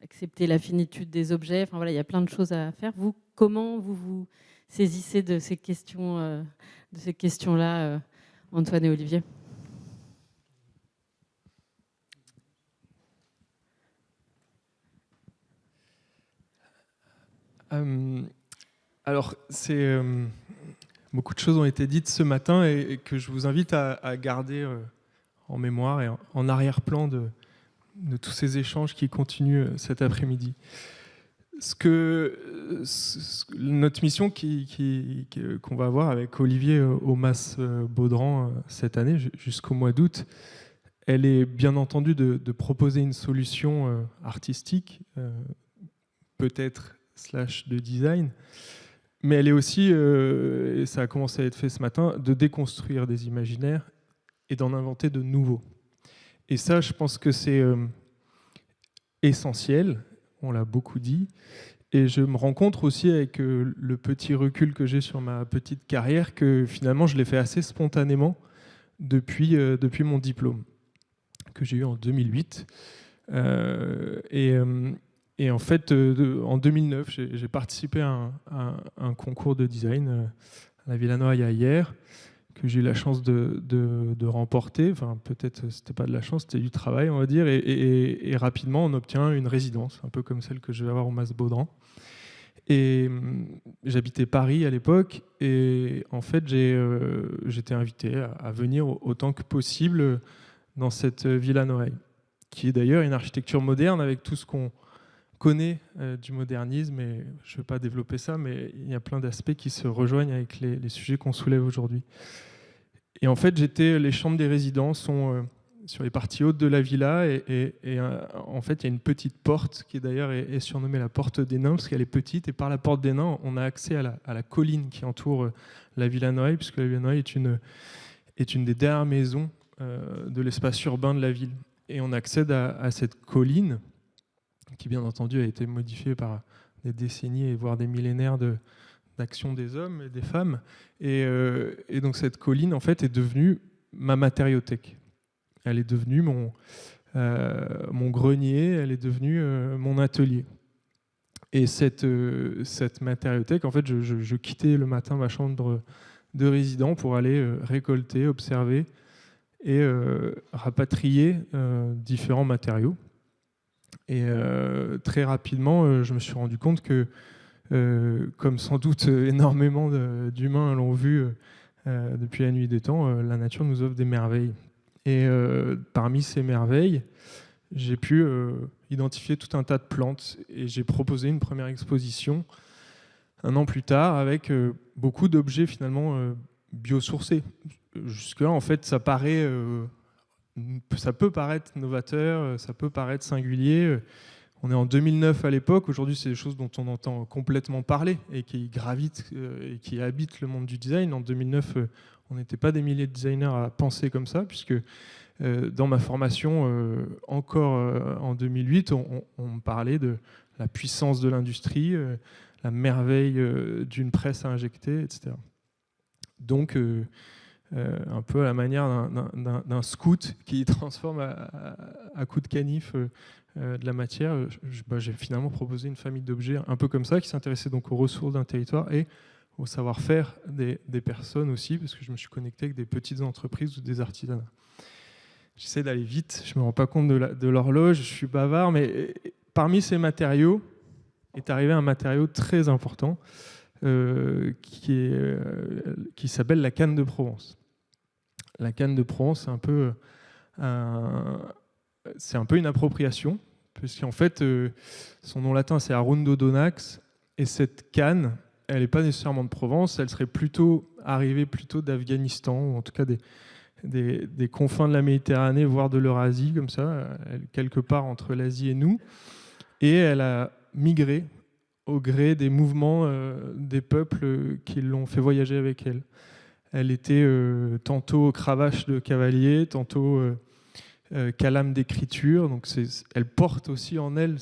accepter la finitude des objets. Enfin, voilà, il y a plein de choses à faire. Vous, comment vous saisissez de ces questions-là, Antoine et Olivier? Alors, beaucoup de choses ont été dites ce matin et que je vous invite à garder en mémoire et en arrière-plan de tous ces échanges qui continuent cet après-midi. Notre mission qu'on va avoir avec Olivier au MAS Baudran cette année, jusqu'au mois d'août, elle est bien entendu de proposer une solution artistique, peut-être / de design, mais elle est aussi, et ça a commencé à être fait ce matin, de déconstruire des imaginaires et d'en inventer de nouveaux. Et ça, je pense que c'est essentiel, on l'a beaucoup dit, et je me rends compte aussi avec le petit recul que j'ai sur ma petite carrière que finalement je l'ai fait assez spontanément depuis mon diplôme, que j'ai eu en 2008. Et en fait, en 2009, j'ai participé à un concours de design à la Villanoye hier, que j'ai eu la chance de remporter. Enfin, peut-être c'était pas de la chance, c'était du travail, on va dire. Et rapidement, on obtient une résidence, un peu comme celle que je vais avoir au MAS Baudran. Et j'habitais Paris à l'époque. Et en fait, j'étais invité à venir autant que possible dans cette Villanoye, qui est d'ailleurs une architecture moderne avec tout ce qu'on connaît du modernisme, et je ne vais pas développer ça, mais il y a plein d'aspects qui se rejoignent avec les sujets qu'on soulève aujourd'hui. Et en fait, les chambres des résidents sont sur les parties hautes de la villa, et en fait, il y a une petite porte qui d'ailleurs est surnommée la porte des nains, parce qu'elle est petite, et par la porte des nains, on a accès à la colline qui entoure la Villanoye, puisque la Villanoye est une des dernières maisons de l'espace urbain de la ville. Et on accède à cette colline, qui bien entendu a été modifié par des décennies et voire des millénaires d'action des hommes et des femmes. Et donc cette colline en fait est devenue ma matériothèque. Elle est devenue mon grenier, elle est devenue mon atelier. Et cette matériothèque, en fait, je quittais le matin ma chambre de résident pour aller récolter, observer et rapatrier différents matériaux. Et très rapidement, je me suis rendu compte que, comme sans doute énormément d'humains l'ont vu depuis la nuit des temps, la nature nous offre des merveilles. Et parmi ces merveilles, j'ai pu identifier tout un tas de plantes. Et j'ai proposé une première exposition un an plus tard avec beaucoup d'objets finalement biosourcés. Jusque-là, en fait, ça peut paraître novateur, ça peut paraître singulier. On est en 2009 à l'époque. Aujourd'hui, c'est des choses dont on entend complètement parler et qui gravitent et qui habitent le monde du design. En 2009, on n'était pas des milliers de designers à penser comme ça, puisque dans ma formation, encore en 2008, on me parlait de la puissance de l'industrie, la merveille d'une presse à injecter, etc. Donc, un peu à la manière d'un scout qui transforme à coups de canif de la matière, j'ai finalement proposé une famille d'objets un peu comme ça, qui s'intéressait donc aux ressources d'un territoire et au savoir-faire des personnes aussi, parce que je me suis connecté avec des petites entreprises ou des artisanats. J'essaie d'aller vite, je ne me rends pas compte de l'horloge, je suis bavard, mais parmi ces matériaux est arrivé un matériau très important qui s'appelle la canne de Provence. La canne de Provence, c'est un peu une appropriation, puisqu'en fait, son nom latin, c'est Arundo Donax, et cette canne, elle n'est pas nécessairement de Provence, elle serait plutôt arrivée d'Afghanistan, ou en tout cas des confins de la Méditerranée, voire de l'Eurasie, comme ça, quelque part entre l'Asie et nous. Et elle a migré au gré des mouvements des peuples qui l'ont fait voyager avec elle. Elle était tantôt cravache de cavalier, tantôt calame d'écriture. Donc elle porte aussi en elle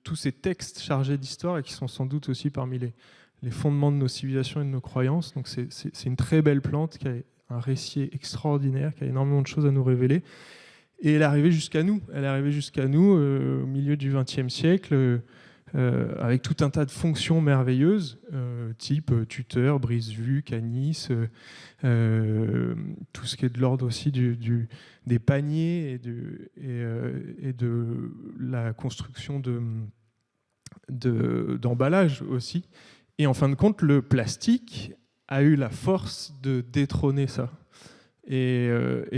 tous ces textes chargés d'histoire et qui sont sans doute aussi parmi les fondements de nos civilisations et de nos croyances. Donc c'est une très belle plante qui a un récit extraordinaire, qui a énormément de choses à nous révéler. Et elle est arrivée jusqu'à nous. Elle est arrivée jusqu'à nous au milieu du XXe siècle. Avec tout un tas de fonctions merveilleuses, type tuteur, brise-vue, canis, tout ce qui est de l'ordre aussi des paniers et de la construction d'emballage aussi. Et en fin de compte, le plastique a eu la force de détrôner ça. Et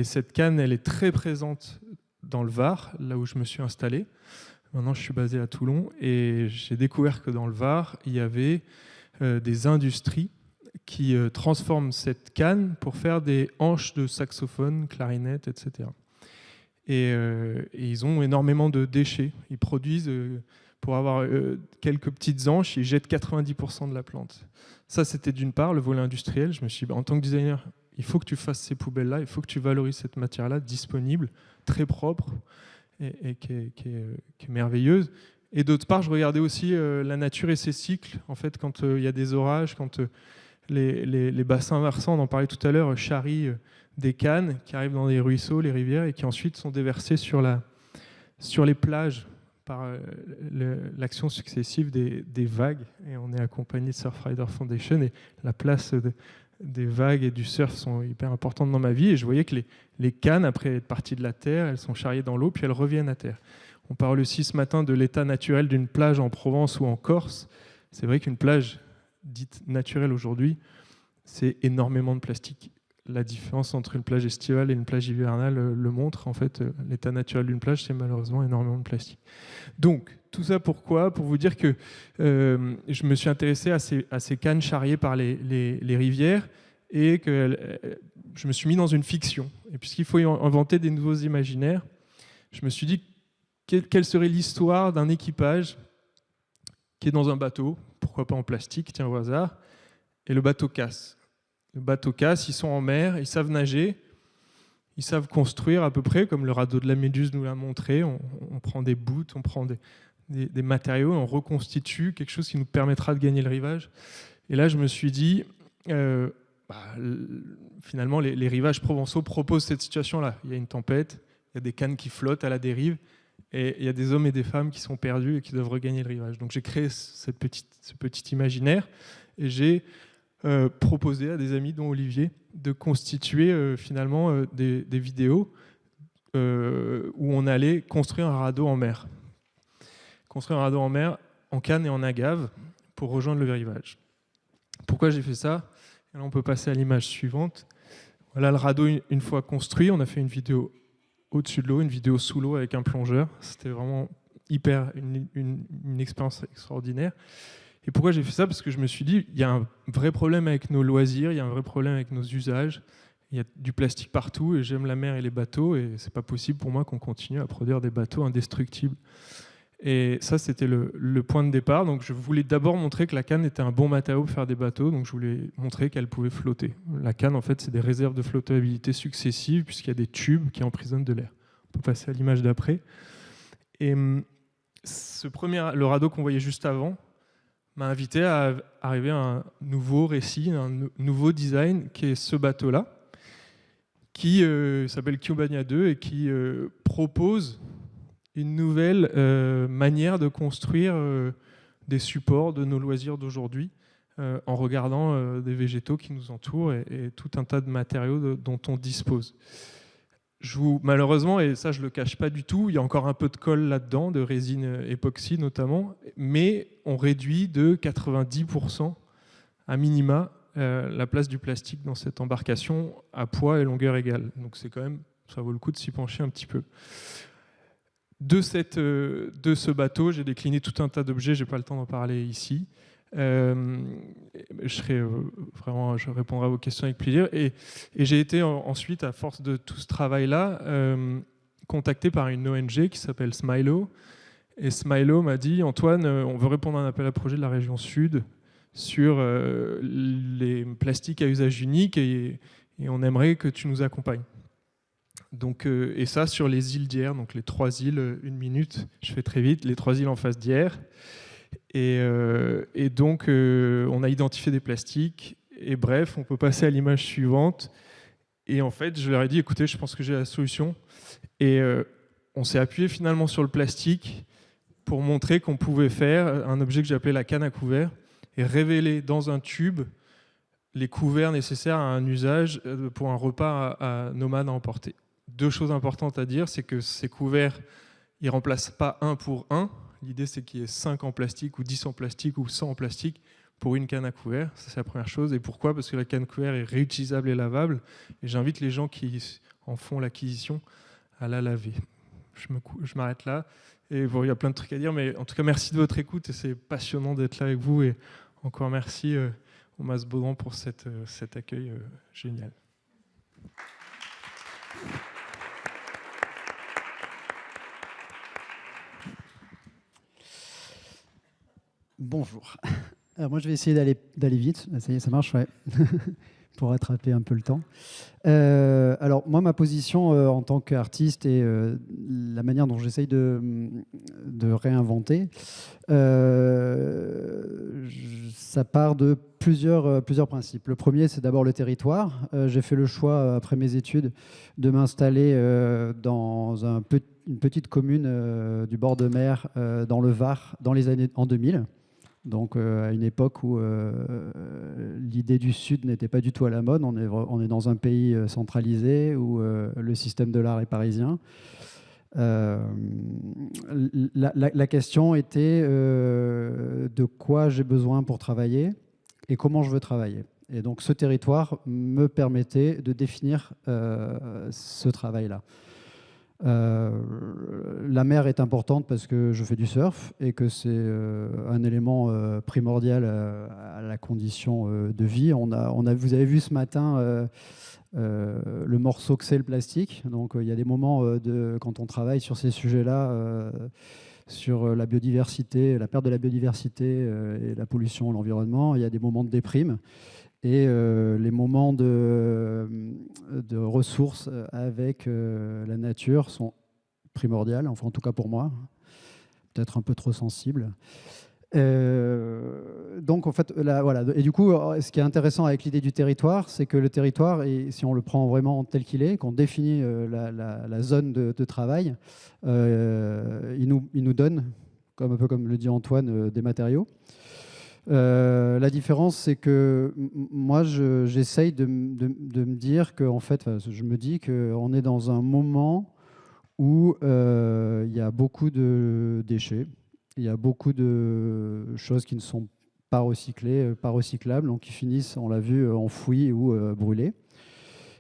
cette canne, elle est très présente dans le Var, là où je me suis installé. Maintenant, je suis basé à Toulon et j'ai découvert que dans le Var, il y avait des industries qui transforment cette canne pour faire des hanches de saxophone, clarinette, etc. Et ils ont énormément de déchets. Ils produisent, pour avoir quelques petites hanches, ils jettent 90% de la plante. Ça, c'était d'une part le volet industriel. Je me suis dit, en tant que designer, il faut que tu fasses ces poubelles-là, il faut que tu valorises cette matière-là, disponible, très propre, et qui est merveilleuse. Et d'autre part, je regardais aussi la nature et ses cycles. En fait, quand il y a des orages, quand les bassins versants, on en parlait tout à l'heure, charrient des cannes qui arrivent dans les ruisseaux, les rivières, et qui ensuite sont déversées sur les plages par l'action successive des vagues. Et on est accompagné de Surfrider Foundation, et la place des vagues et du surf sont hyper importantes dans ma vie. Et je voyais que les cannes, après être parties de la terre, elles sont charriées dans l'eau, puis elles reviennent à terre. On parle aussi ce matin de l'état naturel d'une plage en Provence ou en Corse. C'est vrai qu'une plage dite naturelle aujourd'hui, c'est énormément de plastique. La différence entre une plage estivale et une plage hivernale le montre. En fait, l'état naturel d'une plage, c'est malheureusement énormément de plastique. Donc, tout ça pourquoi ? Pour vous dire que je me suis intéressé à ces cannes charriées par les rivières et que je me suis mis dans une fiction. Et puisqu'il faut inventer des nouveaux imaginaires, je me suis dit quelle serait l'histoire d'un équipage qui est dans un bateau, pourquoi pas en plastique, tiens au hasard, et le bateau casse. Le bateau casse, ils sont en mer, ils savent nager, ils savent construire à peu près, comme le radeau de la Méduse nous l'a montré. On prend des bouts, on prend des matériaux, on reconstitue quelque chose qui nous permettra de gagner le rivage. Et là, je me suis dit, finalement, les rivages provençaux proposent cette situation-là. Il y a une tempête, il y a des cannes qui flottent à la dérive, et il y a des hommes et des femmes qui sont perdus et qui doivent regagner le rivage. Donc j'ai créé ce petit imaginaire, et j'ai proposé à des amis, dont Olivier, de constituer finalement des vidéos où on allait construire un radeau en mer. Construire un radeau en mer, en canne et en agave, pour rejoindre le rivage. Pourquoi j'ai fait ça ? Et là, on peut passer à l'image suivante. Voilà le radeau une fois construit. On a fait une vidéo au-dessus de l'eau, une vidéo sous l'eau avec un plongeur. C'était vraiment une expérience extraordinaire. Et pourquoi j'ai fait ça ? Parce que je me suis dit, il y a un vrai problème avec nos loisirs, il y a un vrai problème avec nos usages. Il y a du plastique partout, et j'aime la mer et les bateaux, et c'est pas possible pour moi qu'on continue à produire des bateaux indestructibles. Et ça, c'était le point de départ. Donc je voulais d'abord montrer que la canne était un bon matériau pour faire des bateaux, donc je voulais montrer qu'elle pouvait flotter. La canne, en fait, c'est des réserves de flottabilité successives, puisqu'il y a des tubes qui emprisonnent de l'air. On peut passer à l'image d'après. Et le radeau qu'on voyait juste avant m'a invité à arriver à un nouveau récit, un nouveau design, qui est ce bateau-là, qui s'appelle Kiobania 2 et qui propose une nouvelle manière de construire des supports de nos loisirs d'aujourd'hui en regardant des végétaux qui nous entourent et tout un tas de matériaux dont on dispose. Malheureusement, et ça je ne le cache pas du tout, il y a encore un peu de colle là-dedans, de résine époxy notamment, mais on réduit de 90% à minima la place du plastique dans cette embarcation à poids et longueur égale. Donc c'est quand même, ça vaut le coup de s'y pencher un petit peu. De ce bateau, j'ai décliné tout un tas d'objets, je n'ai pas le temps d'en parler ici. Je répondrai à vos questions avec plaisir. Et j'ai été ensuite, à force de tout ce travail-là, contacté par une ONG qui s'appelle Smilo. Et Smilo m'a dit, Antoine, on veut répondre à un appel à projet de la région Sud sur les plastiques à usage unique et on aimerait que tu nous accompagnes. Donc, et ça sur les îles d'Hyères, donc les 3 îles, 1 minute, je fais très vite, les 3 îles en face d'Hyères. Et donc, on a identifié des plastiques. Et bref, on peut passer à l'image suivante. Et en fait, je leur ai dit, écoutez, je pense que j'ai la solution. Et on s'est appuyé finalement sur le plastique pour montrer qu'on pouvait faire un objet que j'ai appelé la canne à couvert et révéler dans un tube les couverts nécessaires à un usage pour un repas nomade à emporter. 2 choses importantes à dire, c'est que ces couverts, ils ne remplacent pas 1 pour 1. L'idée, c'est qu'il y ait 5 en plastique ou 10 en plastique ou 100 en plastique pour une canne à couvert. Ça, c'est la première chose. Et pourquoi ? Parce que la canne à couvert est réutilisable et lavable. Et j'invite les gens qui en font l'acquisition à la laver. Je m'arrête là. Et bon, il y a plein de trucs à dire, mais en tout cas, merci de votre écoute. Et c'est passionnant d'être là avec vous. Et encore merci au Mas Baudran pour cet accueil génial. Bonjour. Alors moi, je vais essayer d'aller vite. Ça y est, ça marche, ouais. Pour rattraper un peu le temps. Alors moi, ma position en tant qu'artiste et la manière dont j'essaye de réinventer, ça part de plusieurs principes. Le premier, c'est d'abord le territoire. J'ai fait le choix, après mes études, de m'installer dans une petite commune du bord de mer, dans le Var, dans les années en 2000. Donc à une époque où l'idée du Sud n'était pas du tout à la mode. On est dans un pays centralisé où le système de l'art est parisien. La question était de quoi j'ai besoin pour travailler et comment je veux travailler. Et donc ce territoire me permettait de définir ce travail-là. La mer est importante parce que je fais du surf et que c'est un élément primordial à la condition de vie. Vous avez vu ce matin le morceau que c'est le plastique. Donc il y a des moments quand on travaille sur ces sujets-là, sur la biodiversité, la perte de la biodiversité et la pollution de l'environnement, il y a des moments de déprime. Et les moments de ressources avec la nature sont primordiaux, enfin en tout cas pour moi, peut-être un peu trop sensible. Donc en fait, voilà. Et du coup, ce qui est intéressant avec l'idée du territoire, c'est que le territoire, et si on le prend vraiment tel qu'il est, qu'on définit la zone de travail, il nous donne, un peu comme le dit Antoine, des matériaux. La différence, c'est que moi, j'essaye de me dire que, en fait, je me dis qu'on est dans un moment où il y a beaucoup de déchets, il y a beaucoup de choses qui ne sont pas recyclées, pas recyclables, donc qui finissent, on l'a vu, enfouies ou brûlées.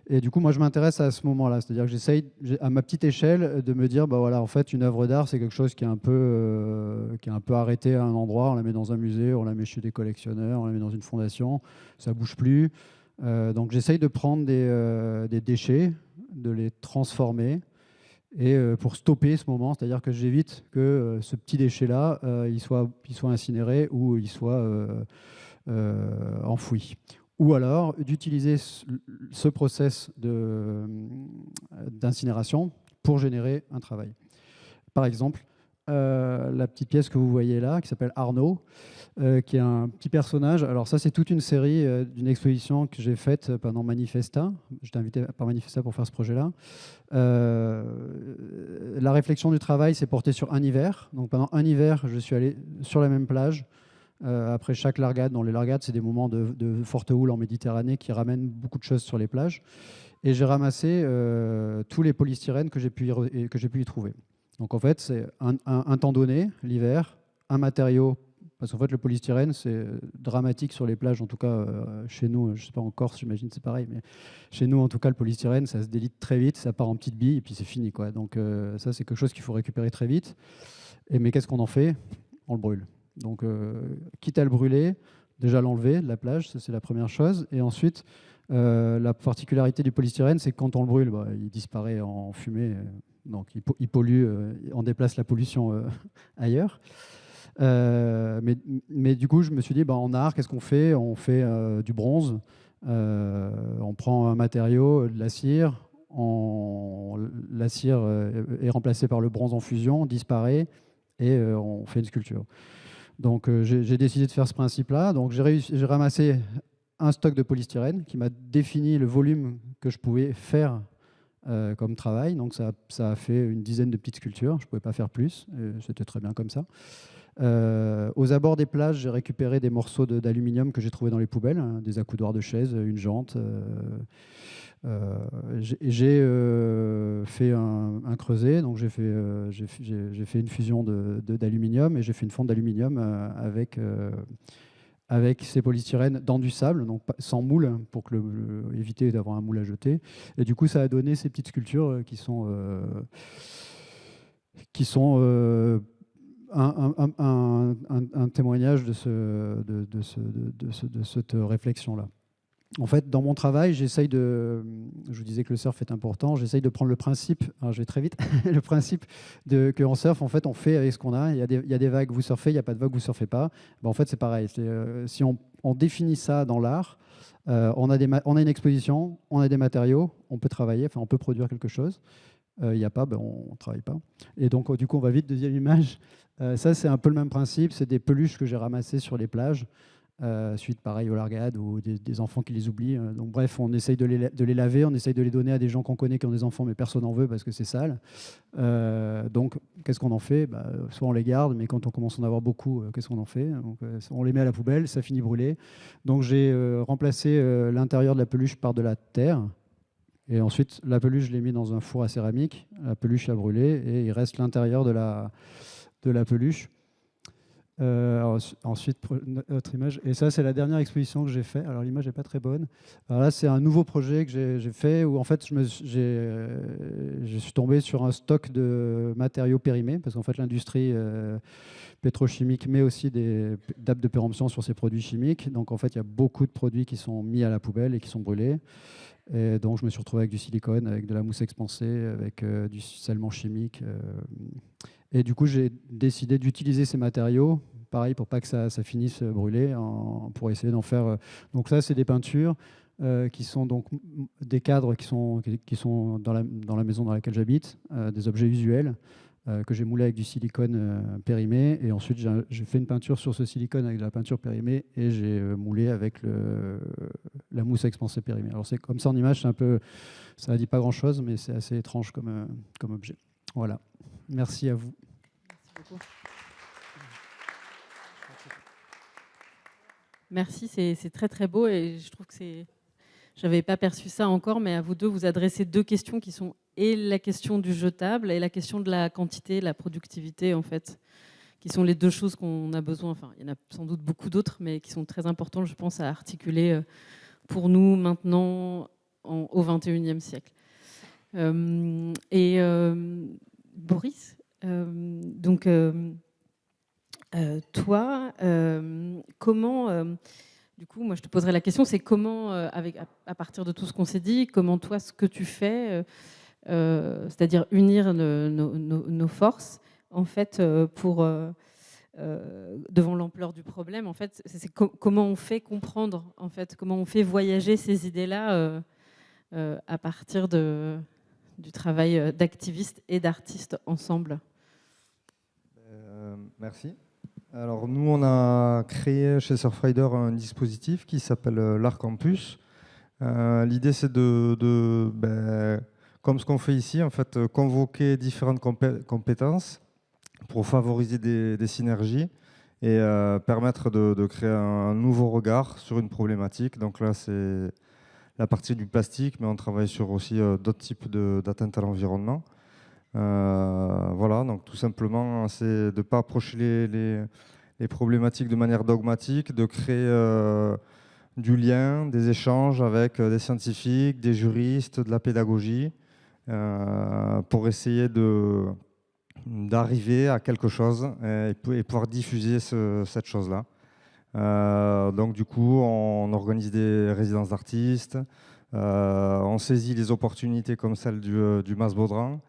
Et du coup, moi, je m'intéresse à ce moment-là. C'est-à-dire que j'essaye, à ma petite échelle, de me dire, bah voilà, en fait, une œuvre d'art, c'est quelque chose qui est un peu arrêté à un endroit. On la met dans un musée, on la met chez des collectionneurs, on la met dans une fondation. Ça bouge plus. Donc, j'essaye de prendre des déchets, de les transformer, et pour stopper ce moment, c'est-à-dire que j'évite que ce petit déchet-là, il soit incinéré ou il soit enfoui. Ou alors d'utiliser ce process d'incinération pour générer un travail. Par exemple, la petite pièce que vous voyez là, qui s'appelle Arnaud, qui est un petit personnage. Alors ça, c'est toute une série d'une exposition que j'ai faite pendant Manifesta. J'étais invité par Manifesta pour faire ce projet-là. La réflexion du travail s'est portée sur un hiver. Donc pendant un hiver, je suis allé sur la même plage. Après chaque largade, dans les largades, c'est des moments de forte houle en Méditerranée qui ramènent beaucoup de choses sur les plages. Et j'ai ramassé tous les polystyrènes que j'ai pu y trouver. Donc en fait, c'est un temps donné, l'hiver, un matériau, parce qu'en fait le polystyrène, c'est dramatique sur les plages, en tout cas chez nous, je ne sais pas en Corse, j'imagine c'est pareil, mais chez nous en tout cas le polystyrène, ça se délite très vite, ça part en petites billes et puis c'est fini, quoi. Donc ça c'est quelque chose qu'il faut récupérer très vite. Mais qu'est-ce qu'on en fait ? On le brûle. Donc, quitte à le brûler, déjà l'enlever de la plage, ça c'est la première chose. Et ensuite, la particularité du polystyrène, c'est que quand on le brûle, il disparaît en fumée, donc il pollue, on déplace la pollution ailleurs. Mais du coup, je me suis dit, en art, qu'est-ce qu'on fait? On fait du bronze, on prend un matériau, de la cire, la cire est remplacée par le bronze en fusion, disparaît, et on fait une sculpture. Donc j'ai décidé de faire ce principe-là. Donc j'ai ramassé un stock de polystyrène qui m'a défini le volume que je pouvais faire comme travail. Donc ça a fait une dizaine de petites sculptures. Je ne pouvais pas faire plus. C'était très bien comme ça. Aux abords des plages, j'ai récupéré des morceaux d'aluminium que j'ai trouvés dans les poubelles, hein, des accoudoirs de chaises, une jante. J'ai fait un creuset, donc j'ai fait une fusion d'aluminium et j'ai fait une fonte d'aluminium avec ces polystyrènes dans du sable, donc sans moule, pour éviter d'avoir un moule à jeter. Et du coup, ça a donné ces petites sculptures qui sont un témoignage de cette réflexion-là. En fait, dans mon travail, je vous disais que le surf est important, j'essaye de prendre le principe, alors je vais très vite, le principe qu'en surf, en fait, on fait avec ce qu'on a. Il y a des vagues, vous surfez, il n'y a pas de vagues, vous ne surfez pas. En fait, c'est pareil. Si on définit ça dans l'art, on a une exposition, on a des matériaux, on peut travailler, on peut produire quelque chose. Il n'y a pas, on ne travaille pas. Et donc, du coup, on va vite. Deuxième image. Ça, c'est un peu le même principe. C'est des peluches que j'ai ramassées sur les plages, suite pareil aux largades ou des enfants qui les oublient. Donc, bref, on essaye de les laver, on essaye de les donner à des gens qu'on connaît qui ont des enfants, mais personne n'en veut parce que c'est sale. Donc, qu'est-ce qu'on en fait? Soit on les garde, mais quand on commence à en avoir beaucoup, qu'est-ce qu'on en fait? Donc, on les met à la poubelle, ça finit brûlé. Donc, j'ai remplacé l'intérieur de la peluche par de la terre. Et ensuite, la peluche, je l'ai mis dans un four à céramique. La peluche a brûlé et il reste l'intérieur de la peluche. Ensuite, autre image. Et ça, c'est la dernière exposition que j'ai faite. Alors, l'image n'est pas très bonne. Alors là, c'est un nouveau projet que j'ai fait où, en fait, je suis tombé sur un stock de matériaux périmés parce qu'en fait, l'industrie pétrochimique met aussi des dates de péremption sur ses produits chimiques. Donc, en fait, il y a beaucoup de produits qui sont mis à la poubelle et qui sont brûlés. Et donc, je me suis retrouvé avec du silicone, avec de la mousse expansée, avec du scellement chimique. Et du coup, j'ai décidé d'utiliser ces matériaux, pareil, pour pas que ça finisse brûlé, pour essayer d'en faire. Donc ça, c'est des peintures qui sont donc des cadres qui sont dans la maison dans laquelle j'habite, des objets usuels que j'ai moulés avec du silicone périmé. Et ensuite, j'ai fait une peinture sur ce silicone avec de la peinture périmée et j'ai moulé avec la mousse expansée périmée. Alors c'est comme ça en image, ça ne dit pas grand-chose, mais c'est assez étrange comme objet. Voilà. Merci à vous. Merci beaucoup. Merci, c'est très très beau et je trouve que j'avais pas perçu ça encore, mais à vous deux, vous adressez deux questions qui sont et la question du jetable et la question de la quantité, la productivité en fait, qui sont les deux choses qu'on a besoin. Enfin, il y en a sans doute beaucoup d'autres, mais qui sont très importantes, je pense, à articuler pour nous maintenant au XXIe siècle. Boris, toi, comment, du coup, moi je te poserai la question, c'est comment, à partir de tout ce qu'on s'est dit, comment toi, ce que tu fais, c'est-à-dire unir nos forces, en fait, devant l'ampleur du problème, en fait, c'est comment on fait comprendre, en fait, comment on fait voyager ces idées-là à partir du travail d'activistes et d'artistes ensemble. Merci. Alors nous, on a créé chez Surfrider un dispositif qui s'appelle l'Art Campus. L'idée, c'est comme ce qu'on fait ici, en fait, convoquer différentes compétences pour favoriser des synergies et permettre de créer un nouveau regard sur une problématique. Donc là, c'est la partie du plastique, mais on travaille sur aussi d'autres types d'atteintes à l'environnement. Voilà, donc tout simplement, c'est de ne pas approcher les problématiques de manière dogmatique, de créer du lien, des échanges avec des scientifiques, des juristes, de la pédagogie, pour essayer de d'arriver à quelque chose et pouvoir diffuser cette chose-là. Donc du coup, on organise des résidences d'artistes, on saisit les opportunités comme celle du Mas Baudran,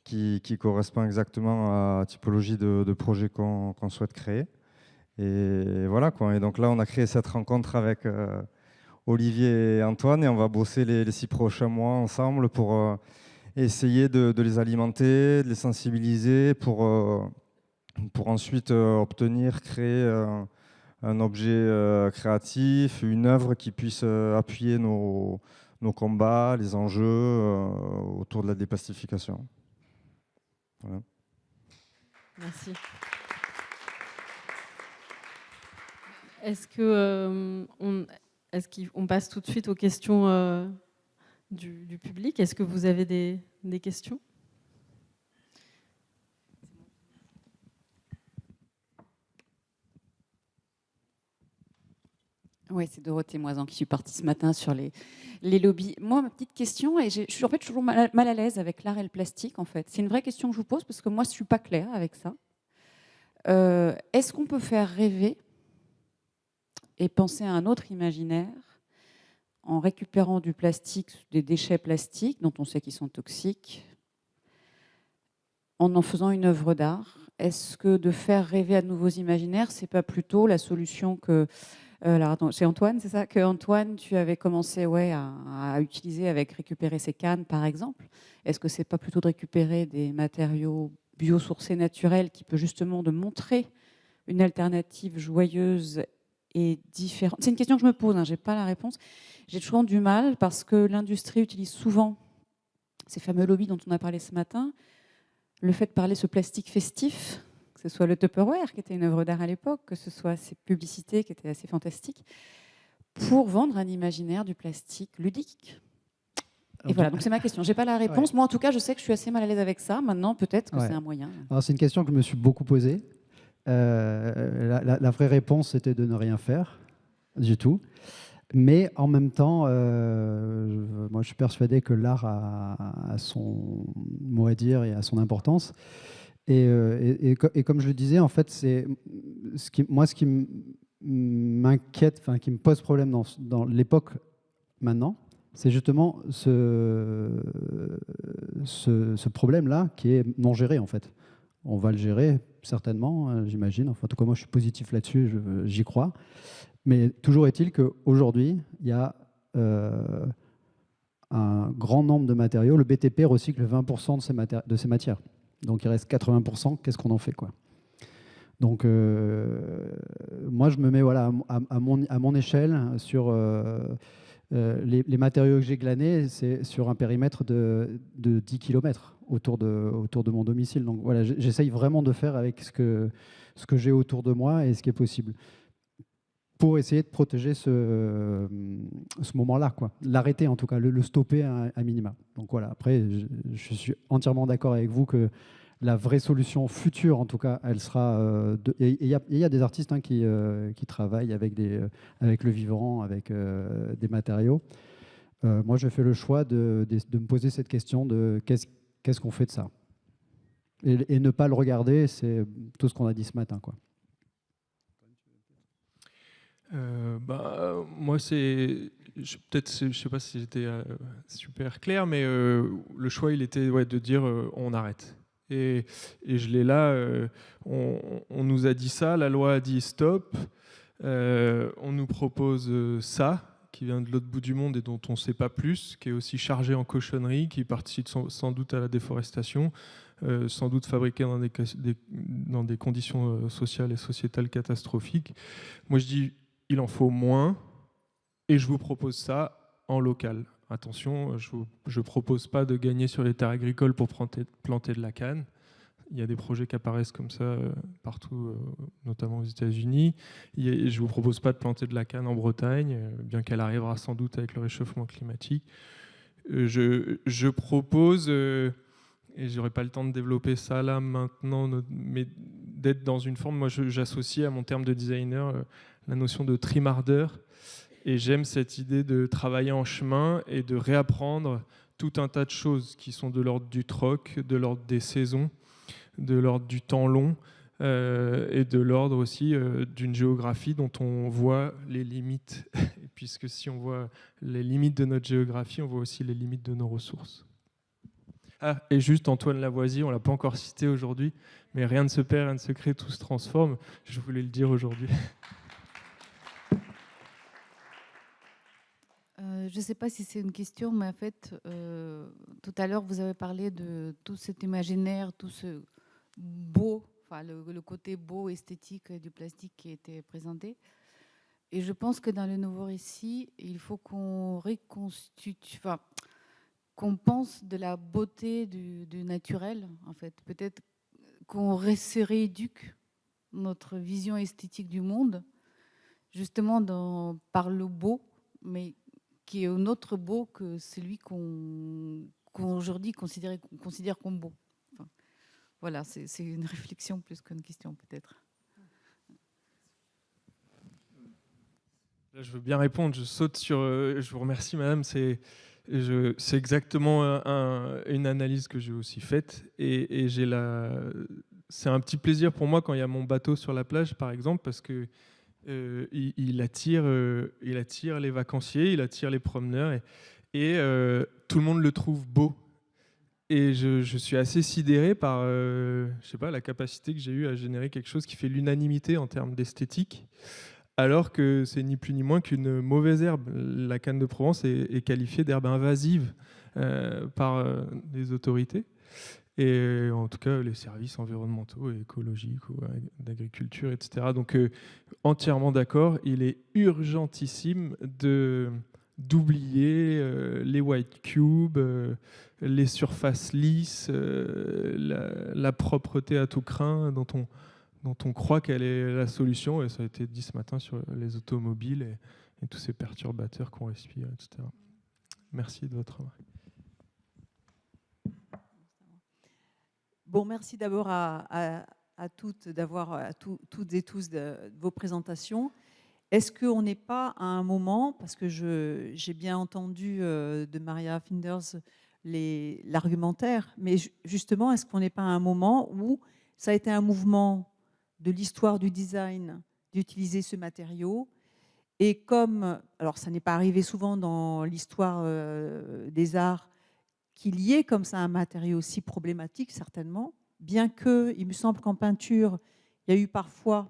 qui correspond exactement à la typologie de projet qu'on souhaite créer. Et voilà quoi. Et donc là, on a créé cette rencontre avec Olivier et Antoine, et on va bosser les 6 prochains mois ensemble pour essayer de les alimenter, de les sensibiliser, pour ensuite obtenir, créer un objet créatif, une œuvre qui puisse appuyer nos combats, les enjeux autour de la déplastification. Voilà. Merci. Est-ce qu'on passe tout de suite aux questions du public? Est-ce que vous avez des questions? Oui, c'est Dorothée Moisan qui suis partie ce matin sur les lobbies. Moi, ma petite question, et je suis en fait toujours mal à l'aise avec l'art et le plastique, en fait. C'est une vraie question que je vous pose parce que moi, je ne suis pas claire avec ça. Est-ce qu'on peut faire rêver et penser à un autre imaginaire en récupérant du plastique, des déchets plastiques dont on sait qu'ils sont toxiques, en faisant une œuvre d'art? Est-ce que de faire rêver à de nouveaux imaginaires, c'est pas plutôt la solution que... alors attends, c'est Antoine, c'est ça? Que Antoine, tu avais commencé à utiliser avec récupérer ces cannes, par exemple. Est-ce que c'est pas plutôt de récupérer des matériaux biosourcés naturels qui peut justement de montrer une alternative joyeuse et différente? C'est une question que je me pose, hein, j'ai pas la réponse. J'ai toujours du mal parce que l'industrie utilise souvent ces fameux lobbies dont on a parlé ce matin, le fait de parler ce plastique festif, que ce soit le Tupperware, qui était une œuvre d'art à l'époque, que ce soit ces publicités qui étaient assez fantastiques, pour vendre un imaginaire du plastique ludique. Et voilà, donc c'est ma question. Je n'ai pas la réponse. Ouais. Moi, en tout cas, je sais que je suis assez mal à l'aise avec ça. Maintenant, peut-être que c'est un moyen. Alors, c'est une question que je me suis beaucoup posée. La vraie réponse, c'était de ne rien faire du tout. Mais en même temps, moi, je suis persuadé que l'art a son mot à dire et a son importance. Et comme je le disais, en fait, c'est ce qui m'inquiète, enfin, qui me pose problème dans l'époque maintenant, c'est justement ce problème-là qui est non géré, en fait. On va le gérer, certainement, j'imagine. Enfin, en tout cas, moi, je suis positif là-dessus, j'y crois. Mais toujours est-il qu'aujourd'hui, il y a un grand nombre de matériaux. Le BTP recycle 20% de ces matières. Donc, il reste 80%. Qu'est-ce qu'on en fait, quoi? Donc, moi, je me mets voilà, à mon échelle sur les matériaux que j'ai glanés, c'est sur un périmètre de 10 km autour de mon domicile. Donc, voilà, j'essaye vraiment de faire avec ce que j'ai autour de moi et ce qui est possible, pour essayer de protéger ce moment-là, quoi. L'arrêter en tout cas, le stopper à minima. Donc voilà, après, je suis entièrement d'accord avec vous que la vraie solution future, en tout cas, elle sera... il y a des artistes hein, qui travaillent avec le vivant, avec des matériaux. Moi, je fais le choix de me poser cette question de qu'est-ce qu'on fait de ça, et ne pas le regarder, c'est tout ce qu'on a dit ce matin, quoi. Moi, peut-être, je ne sais pas si j'étais super clair, mais le choix, il était de dire on arrête. Et je l'ai là, on nous a dit ça, la loi a dit stop, on nous propose ça, qui vient de l'autre bout du monde et dont on ne sait pas plus, qui est aussi chargé en cochonnerie, qui participe sans doute à la déforestation, sans doute fabriqué dans des conditions sociales et sociétales catastrophiques. Moi, je dis il en faut moins, et je vous propose ça en local. Attention, je ne propose pas de gagner sur les terres agricoles pour planter de la canne. Il y a des projets qui apparaissent comme ça partout, notamment aux États-Unis. Je ne vous propose pas de planter de la canne en Bretagne, bien qu'elle arrivera sans doute avec le réchauffement climatique. Je propose, et je n'aurai pas le temps de développer ça là maintenant, mais d'être dans une forme, moi j'associe à mon terme de designer la notion de trimardeur. Et j'aime cette idée de travailler en chemin et de réapprendre tout un tas de choses qui sont de l'ordre du troc, de l'ordre des saisons, de l'ordre du temps long et de l'ordre aussi d'une géographie dont on voit les limites. Puisque si on voit les limites de notre géographie, on voit aussi les limites de nos ressources. Ah, et juste Antoine Lavoisier, on ne l'a pas encore cité aujourd'hui, mais rien ne se perd, rien ne se crée, tout se transforme. Je voulais le dire aujourd'hui. Je ne sais pas si c'est une question, mais en fait, tout à l'heure, vous avez parlé de tout cet imaginaire, tout ce beau, enfin le côté beau, esthétique du plastique qui était présenté. Et je pense que dans le nouveau récit, il faut qu'on reconstitue, enfin, qu'on pense de la beauté du naturel, en fait. Peut-être qu'on se rééduque notre vision esthétique du monde, justement par le beau, mais qui est un autre beau que celui qu'on aujourd'hui considère comme beau. Enfin, voilà, c'est une réflexion plus qu'une question peut-être. Là, je veux bien répondre, je saute sur... je vous remercie madame, c'est exactement une analyse que j'ai aussi faite et c'est un petit plaisir pour moi quand il y a mon bateau sur la plage par exemple parce que il attire les vacanciers, il attire les promeneurs et tout le monde le trouve beau. Et je suis assez sidéré par je sais pas, la capacité que j'ai eue à générer quelque chose qui fait l'unanimité en termes d'esthétique, alors que c'est ni plus ni moins qu'une mauvaise herbe. La canne de Provence est qualifiée d'herbe invasive par les autorités. Et en tout cas, les services environnementaux et écologiques ou d'agriculture, etc. Donc, entièrement d'accord, il est urgentissime d'oublier les white cubes, les surfaces lisses, la propreté à tout crin dont on croit qu'elle est la solution. Et ça a été dit ce matin sur les automobiles et tous ces perturbateurs qu'on respire, etc. Merci de votre remarque. Bon, merci d'abord à toutes toutes et tous de vos présentations. Est-ce qu'on n'est pas à un moment, parce que j'ai bien entendu de Maria Finders l'argumentaire, mais justement, est-ce qu'on n'est pas à un moment où ça a été un mouvement de l'histoire du design d'utiliser ce matériau et comme, alors ça n'est pas arrivé souvent dans l'histoire des arts, qu'il y ait comme ça un matériau si problématique, certainement, bien qu'il me semble qu'en peinture, il y a eu parfois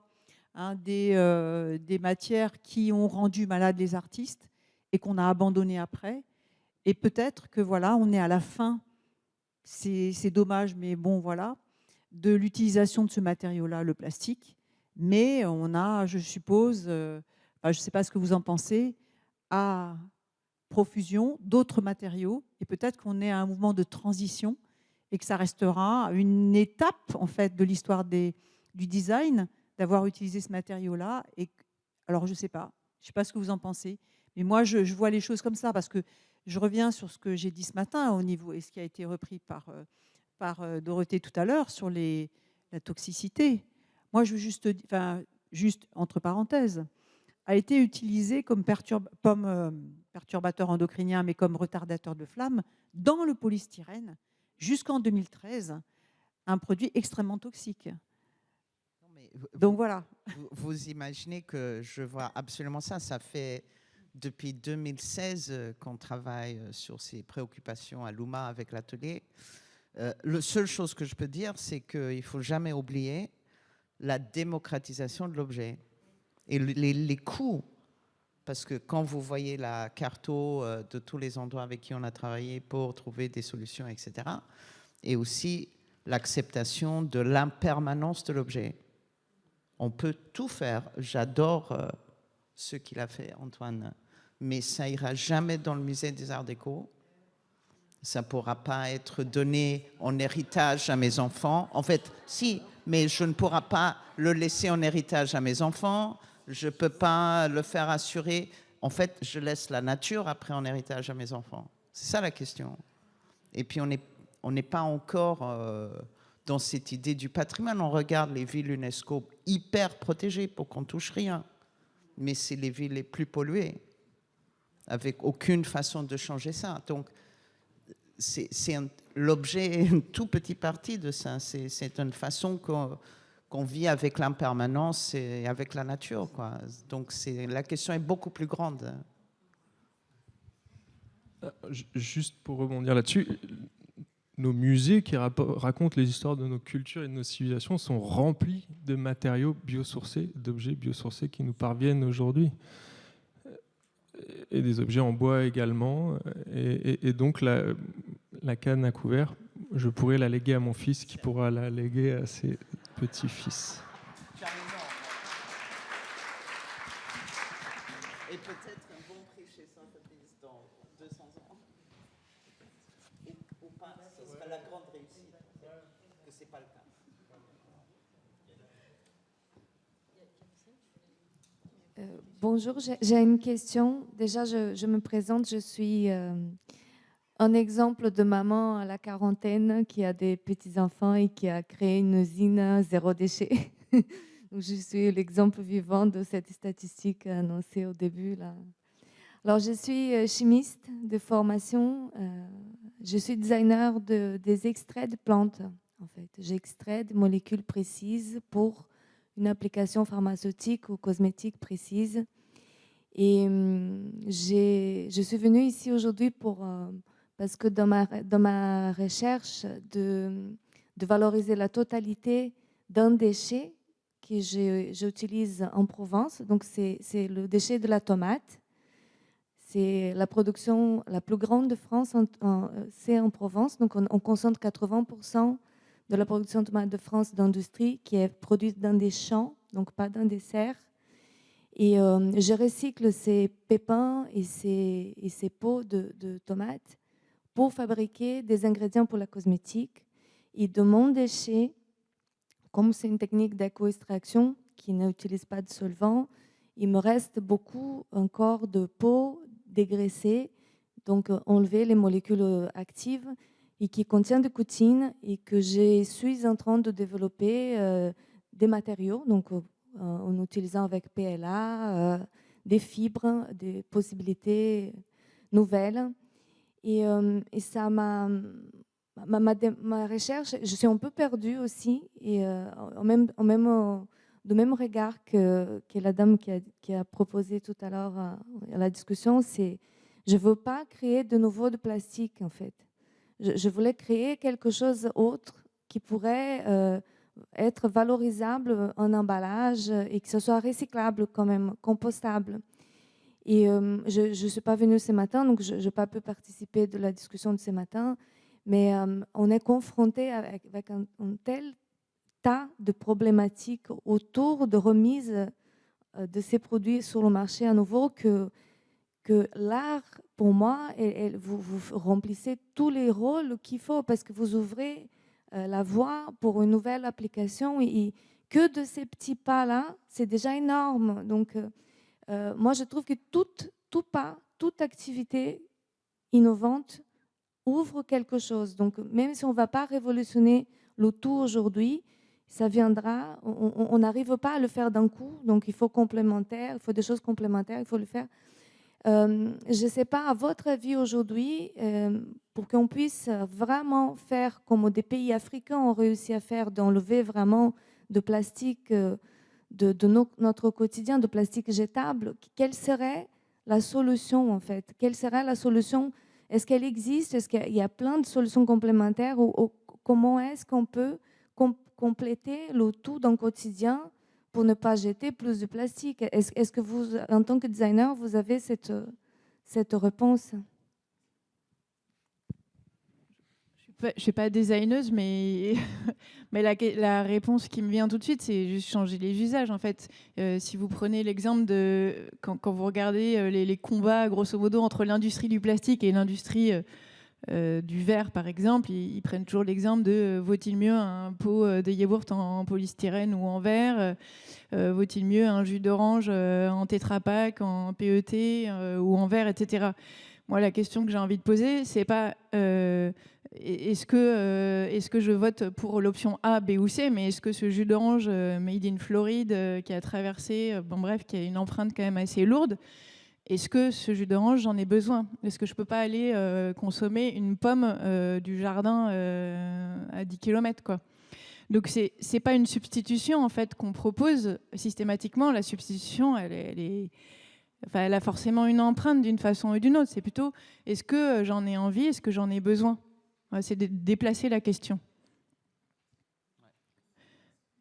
des matières qui ont rendu malades les artistes et qu'on a abandonné après. Et peut-être que voilà, on est à la fin, c'est dommage, mais bon, voilà, de l'utilisation de ce matériau-là, le plastique. Mais on a, je suppose, je ne sais pas ce que vous en pensez, à profusion d'autres matériaux et peut-être qu'on est à un mouvement de transition et que ça restera une étape en fait de l'histoire du design d'avoir utilisé ce matériau-là. Et alors je ne sais pas ce que vous en pensez, mais moi je vois les choses comme ça parce que je reviens sur ce que j'ai dit ce matin au niveau et ce qui a été repris par Dorothée tout à l'heure sur la toxicité. Moi je veux juste entre parenthèses, a été utilisé comme perturbateur endocrinien, mais comme retardateur de flamme, dans le polystyrène, jusqu'en 2013, un produit extrêmement toxique. Non, mais donc voilà. Vous imaginez que je vois absolument ça. Ça fait depuis 2016 qu'on travaille sur ces préoccupations à l'UMA avec l'atelier. La seule chose que je peux dire, c'est qu'il ne faut jamais oublier la démocratisation de l'objet. Et les coûts, parce que quand vous voyez la carto de tous les endroits avec qui on a travaillé pour trouver des solutions, etc., et aussi l'acceptation de l'impermanence de l'objet. On peut tout faire. J'adore ce qu'il a fait, Antoine, mais ça ira jamais dans le musée des Arts Déco. Ça ne pourra pas être donné en héritage à mes enfants. En fait, si, mais je ne pourrai pas le laisser en héritage à mes enfants. Je ne peux pas le faire assurer. En fait, je laisse la nature après en héritage à mes enfants. C'est ça la question. Et puis, on n'est pas encore dans cette idée du patrimoine. On regarde les villes UNESCO hyper protégées pour qu'on ne touche rien. Mais c'est les villes les plus polluées, avec aucune façon de changer ça. Donc, l'objet est une tout petite partie de ça. C'est une façon qu'on vit avec l'impermanence et avec la nature, quoi. Donc la question est beaucoup plus grande. Juste pour rebondir là-dessus, nos musées qui racontent les histoires de nos cultures et de nos civilisations sont remplis de matériaux biosourcés, d'objets biosourcés qui nous parviennent aujourd'hui. Et des objets en bois également. Et donc la canne à couvert, je pourrais la léguer à mon fils qui pourra la léguer à ses petits-fils. Et peut-être un bon prix chez Sotheby's dans 200 ans. Ou pas, ce serait la grande réussite. Que ce n'est pas le cas. Bonjour, j'ai une question. Déjà, je me présente, je suis un exemple de maman à la quarantaine qui a des petits-enfants et qui a créé une usine zéro déchet. Donc, je suis l'exemple vivant de cette statistique annoncée au début, là. Alors, je suis chimiste de formation. Je suis designer des extraits de plantes, en fait. J'extrais des molécules précises pour une application pharmaceutique ou cosmétique précise. Et je suis venue ici aujourd'hui parce que dans ma recherche de valoriser la totalité d'un déchet que j'utilise en Provence, donc c'est le déchet de la tomate. C'est la production la plus grande de France, c'est en Provence, donc on concentre 80% de la production de tomates de France d'industrie qui est produite dans des champs, donc pas dans des serres. Et je recycle ces pépins et ces peaux de tomates pour fabriquer des ingrédients pour la cosmétique. Et de mon déchet, comme c'est une technique d'éco-extraction qui n'utilise pas de solvant, il me reste beaucoup encore de peau dégraissée, donc enlever les molécules actives et qui contient de coutine et que je suis en train de développer des matériaux, donc en utilisant avec PLA, des fibres, des possibilités nouvelles. Et ça ma recherche, je suis un peu perdue aussi, et du même regard que la dame qui a proposé tout à l'heure à la discussion, c'est je ne veux pas créer de nouveau de plastique en fait. Je voulais créer quelque chose d'autre qui pourrait être valorisable en emballage et que ce soit recyclable quand même, compostable. Et je ne suis pas venue ce matin, donc je n'ai pas pu participer de la discussion de ce matin, mais on est confronté avec un tel tas de problématiques autour de remise de ces produits sur le marché à nouveau que l'art, pour moi, vous remplissez tous les rôles qu'il faut parce que vous ouvrez la voie pour une nouvelle application et que de ces petits pas-là, c'est déjà énorme. Donc, moi, je trouve que tout pas, toute activité innovante ouvre quelque chose. Donc, même si on ne va pas révolutionner le tout aujourd'hui, ça viendra. On n'arrive pas à le faire d'un coup. Donc, il faut complémentaire, il faut des choses complémentaires, il faut le faire. Je ne sais pas, à votre avis aujourd'hui, pour qu'on puisse vraiment faire comme des pays africains ont réussi à faire, d'enlever vraiment de plastique de notre quotidien, de plastique jetable, quelle serait la solution en fait? Quelle serait la solution? Est-ce qu'elle existe? Est-ce qu'il y a plein de solutions complémentaires? Ou comment est-ce qu'on peut compléter le tout dans le quotidien pour ne pas jeter plus de plastique? Est-ce que vous, en tant que designer, vous avez cette réponse? Je ne suis pas designeuse, mais la réponse qui me vient tout de suite, c'est juste changer les usages. En fait, si vous prenez l'exemple de quand vous regardez les combats, grosso modo, entre l'industrie du plastique et l'industrie du verre, par exemple, ils prennent toujours l'exemple de vaut-il mieux un pot de yaourt en polystyrène ou en verre, vaut-il mieux un jus d'orange en Tetra Pak, en PET ou en verre, etc. Moi, la question que j'ai envie de poser, c'est pas est-ce que je vote pour l'option A, B ou C, mais est-ce que ce jus d'orange made in Floride qui a traversé, qui a une empreinte quand même assez lourde, est-ce que ce jus d'orange, j'en ai besoin? Est-ce que je ne peux pas aller consommer une pomme du jardin à 10 km, quoi? Donc, ce n'est pas une substitution en fait, qu'on propose systématiquement. La substitution, elle a forcément une empreinte d'une façon ou d'une autre. C'est plutôt, est-ce que j'en ai envie? Est-ce que j'en ai besoin? C'est de déplacer la question.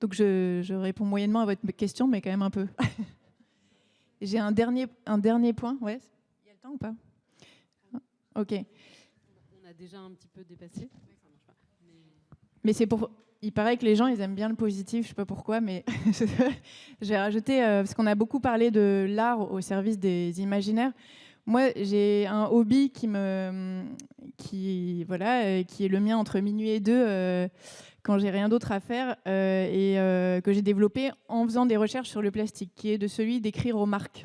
Donc, je réponds moyennement à votre question, mais quand même un peu. J'ai un dernier point. Ouais. Il y a le temps ou pas? Ok. On a déjà un petit peu dépassé. Mais c'est pour... Il paraît que les gens, ils aiment bien le positif, je ne sais pas pourquoi, mais j'ai rajouté, parce qu'on a beaucoup parlé de l'art au service des imaginaires. Moi, j'ai un hobby qui est le mien entre minuit et 2, quand j'ai rien d'autre à faire, et que j'ai développé en faisant des recherches sur le plastique, qui est de celui d'écrire aux marques.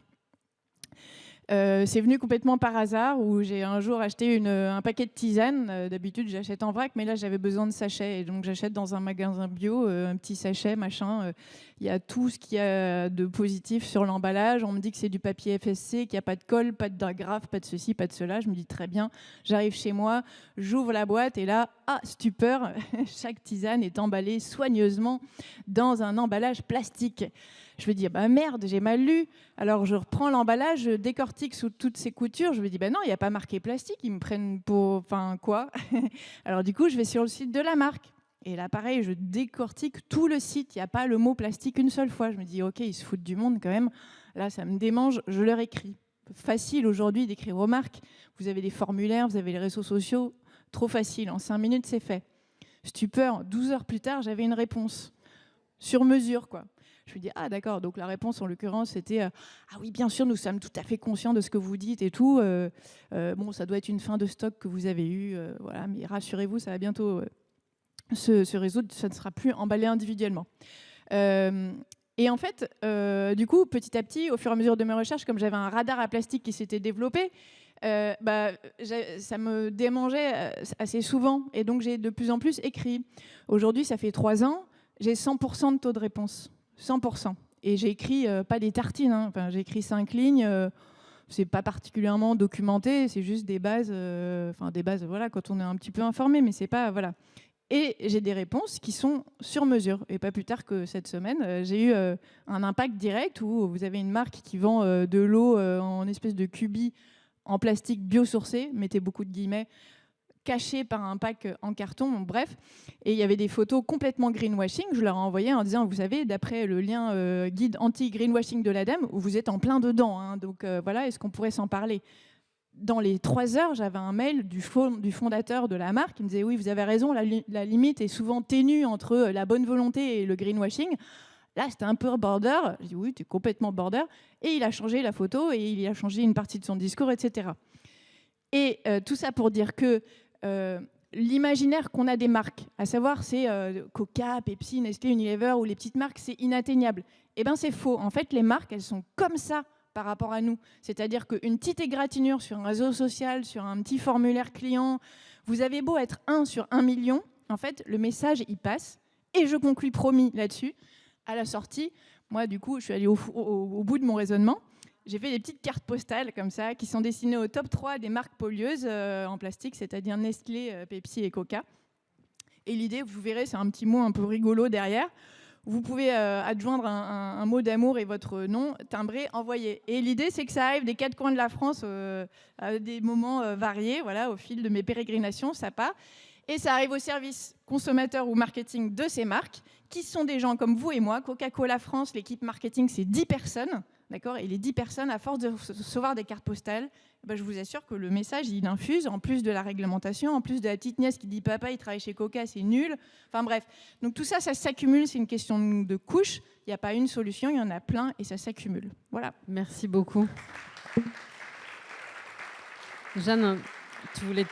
C'est venu complètement par hasard, où j'ai un jour acheté un paquet de tisane. D'habitude, j'achète en vrac, mais là, j'avais besoin de sachets. Et donc, j'achète dans un magasin bio un petit sachet, machin. Il y a tout ce qu'il y a de positif sur l'emballage. On me dit que c'est du papier FSC, qu'il n'y a pas de colle, pas d'agrafe, pas de ceci, pas de cela. Je me dis très bien. J'arrive chez moi, j'ouvre la boîte et là, stupeur, chaque tisane est emballée soigneusement dans un emballage plastique. Je me dis, bah merde, j'ai mal lu. Alors je reprends l'emballage, je décortique sous toutes ces coutures. Je me dis, bah non, il n'y a pas marqué plastique, ils me prennent pour... Enfin, quoi? Alors du coup, je vais sur le site de la marque. Et là, pareil, je décortique tout le site. Il n'y a pas le mot plastique une seule fois. Je me dis, ok, ils se foutent du monde quand même. Là, ça me démange, je leur écris. Facile aujourd'hui d'écrire aux marques. Vous avez des formulaires, vous avez les réseaux sociaux. Trop facile, en 5 minutes, c'est fait. Stupeur, 12 heures plus tard, j'avais une réponse. Sur mesure, quoi. Je me dis, d'accord, donc la réponse en l'occurrence c'était oui, bien sûr, nous sommes tout à fait conscients de ce que vous dites et tout. Bon, ça doit être une fin de stock que vous avez eue, voilà, mais rassurez-vous, ça va bientôt se résoudre, ça ne sera plus emballé individuellement. Et en fait, du coup, petit à petit, au fur et à mesure de mes recherches, comme j'avais un radar à plastique qui s'était développé, ça me démangeait assez souvent et donc j'ai de plus en plus écrit. Aujourd'hui, ça fait 3 ans, j'ai 100% de taux de réponse. 100%. Et j'ai écrit pas des tartines, hein. Enfin, j'ai écrit 5 lignes, c'est pas particulièrement documenté, c'est juste des bases, voilà, quand on est un petit peu informé, mais c'est pas, voilà. Et j'ai des réponses qui sont sur mesure. Et pas plus tard que cette semaine, j'ai eu un impact direct où vous avez une marque qui vend de l'eau en espèce de cubi en plastique biosourcé, mettez beaucoup de guillemets, caché par un pack en carton, bref. Et il y avait des photos complètement greenwashing. Je leur ai envoyé en disant, vous savez, d'après le lien guide anti-greenwashing de l'ADEME, vous êtes en plein dedans. Hein, donc voilà, est-ce qu'on pourrait s'en parler? Dans les 3 heures, j'avais un mail du fondateur de la marque qui me disait, oui, vous avez raison, la limite est souvent ténue entre la bonne volonté et le greenwashing. Là, c'était un peu border. J'ai dit, oui, tu es complètement border. Et il a changé la photo et il a changé une partie de son discours, etc. Et tout ça pour dire que l'imaginaire qu'on a des marques, à savoir c'est Coca, Pepsi, Nestlé, Unilever ou les petites marques, c'est inatteignable. Eh bien, c'est faux. En fait, les marques, elles sont comme ça par rapport à nous. C'est-à-dire qu'une petite égratignure sur un réseau social, sur un petit formulaire client, vous avez beau être 1 sur 1 million, en fait, le message, il passe. Et je conclus, promis, là-dessus. À la sortie, moi, du coup, je suis allée au bout de mon raisonnement. J'ai fait des petites cartes postales comme ça, qui sont destinées au top 3 des marques pollueuses en plastique, c'est-à-dire Nestlé, Pepsi et Coca. Et l'idée, vous verrez, c'est un petit mot un peu rigolo derrière. Vous pouvez adjoindre un mot d'amour et votre nom, timbrer, envoyer. Et l'idée, c'est que ça arrive des 4 coins de la France à des moments variés, voilà, au fil de mes pérégrinations, ça part. Et ça arrive au service consommateur ou marketing de ces marques, qui sont des gens comme vous et moi. Coca-Cola France, l'équipe marketing, c'est 10 personnes. D'accord. Et les 10 personnes, à force de recevoir des cartes postales, je vous assure que le message, il infuse, en plus de la réglementation, en plus de la petite nièce qui dit « Papa, il travaille chez Coca, c'est nul ». Enfin bref. Donc tout ça, ça s'accumule, c'est une question de couches. Il n'y a pas une solution, il y en a plein et ça s'accumule. Voilà. Merci beaucoup. Jeanne, tu voulais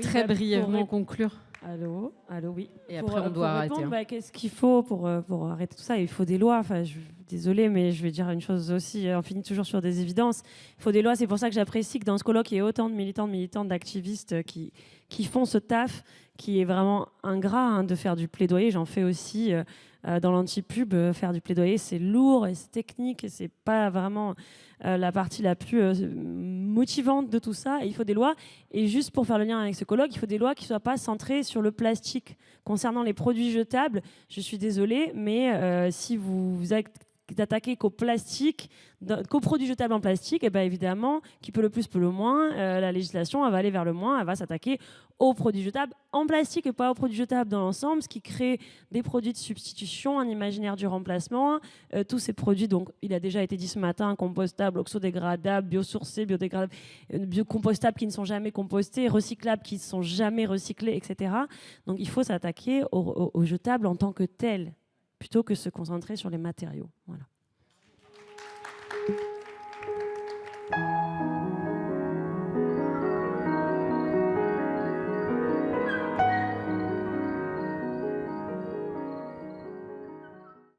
très brièvement conclure. Allô, oui. Et après, on doit arrêter. Qu'est-ce qu'il faut pour arrêter tout ça? Il faut des lois. Enfin, désolée, mais je vais dire une chose aussi, on finit toujours sur des évidences. Il faut des lois, c'est pour ça que j'apprécie que dans ce colloque, il y ait autant de militantes, d'activistes qui font ce taf, qui est vraiment ingrat de faire du plaidoyer. J'en fais aussi dans l'anti-pub. Faire du plaidoyer, c'est lourd et c'est technique et c'est pas vraiment la partie la plus motivante de tout ça. Et il faut des lois. Et juste pour faire le lien avec ce colloque, il faut des lois qui ne soient pas centrées sur le plastique. Concernant les produits jetables, je suis désolée, mais si vous attaquez qu'au plastique, qu'aux produits jetables en plastique, et bien évidemment, qui peut le plus, peut le moins, la législation elle va aller vers le moins, elle va s'attaquer aux produits jetables en plastique et pas aux produits jetables dans l'ensemble, ce qui crée des produits de substitution, un imaginaire du remplacement. Tous ces produits, donc il a déjà été dit ce matin, compostables, oxodégradables, biosourcés, biodégradables, biocompostables qui ne sont jamais compostés, recyclables qui ne sont jamais recyclés, etc. Donc il faut s'attaquer aux jetables en tant que tels, plutôt que se concentrer sur les matériaux. Voilà.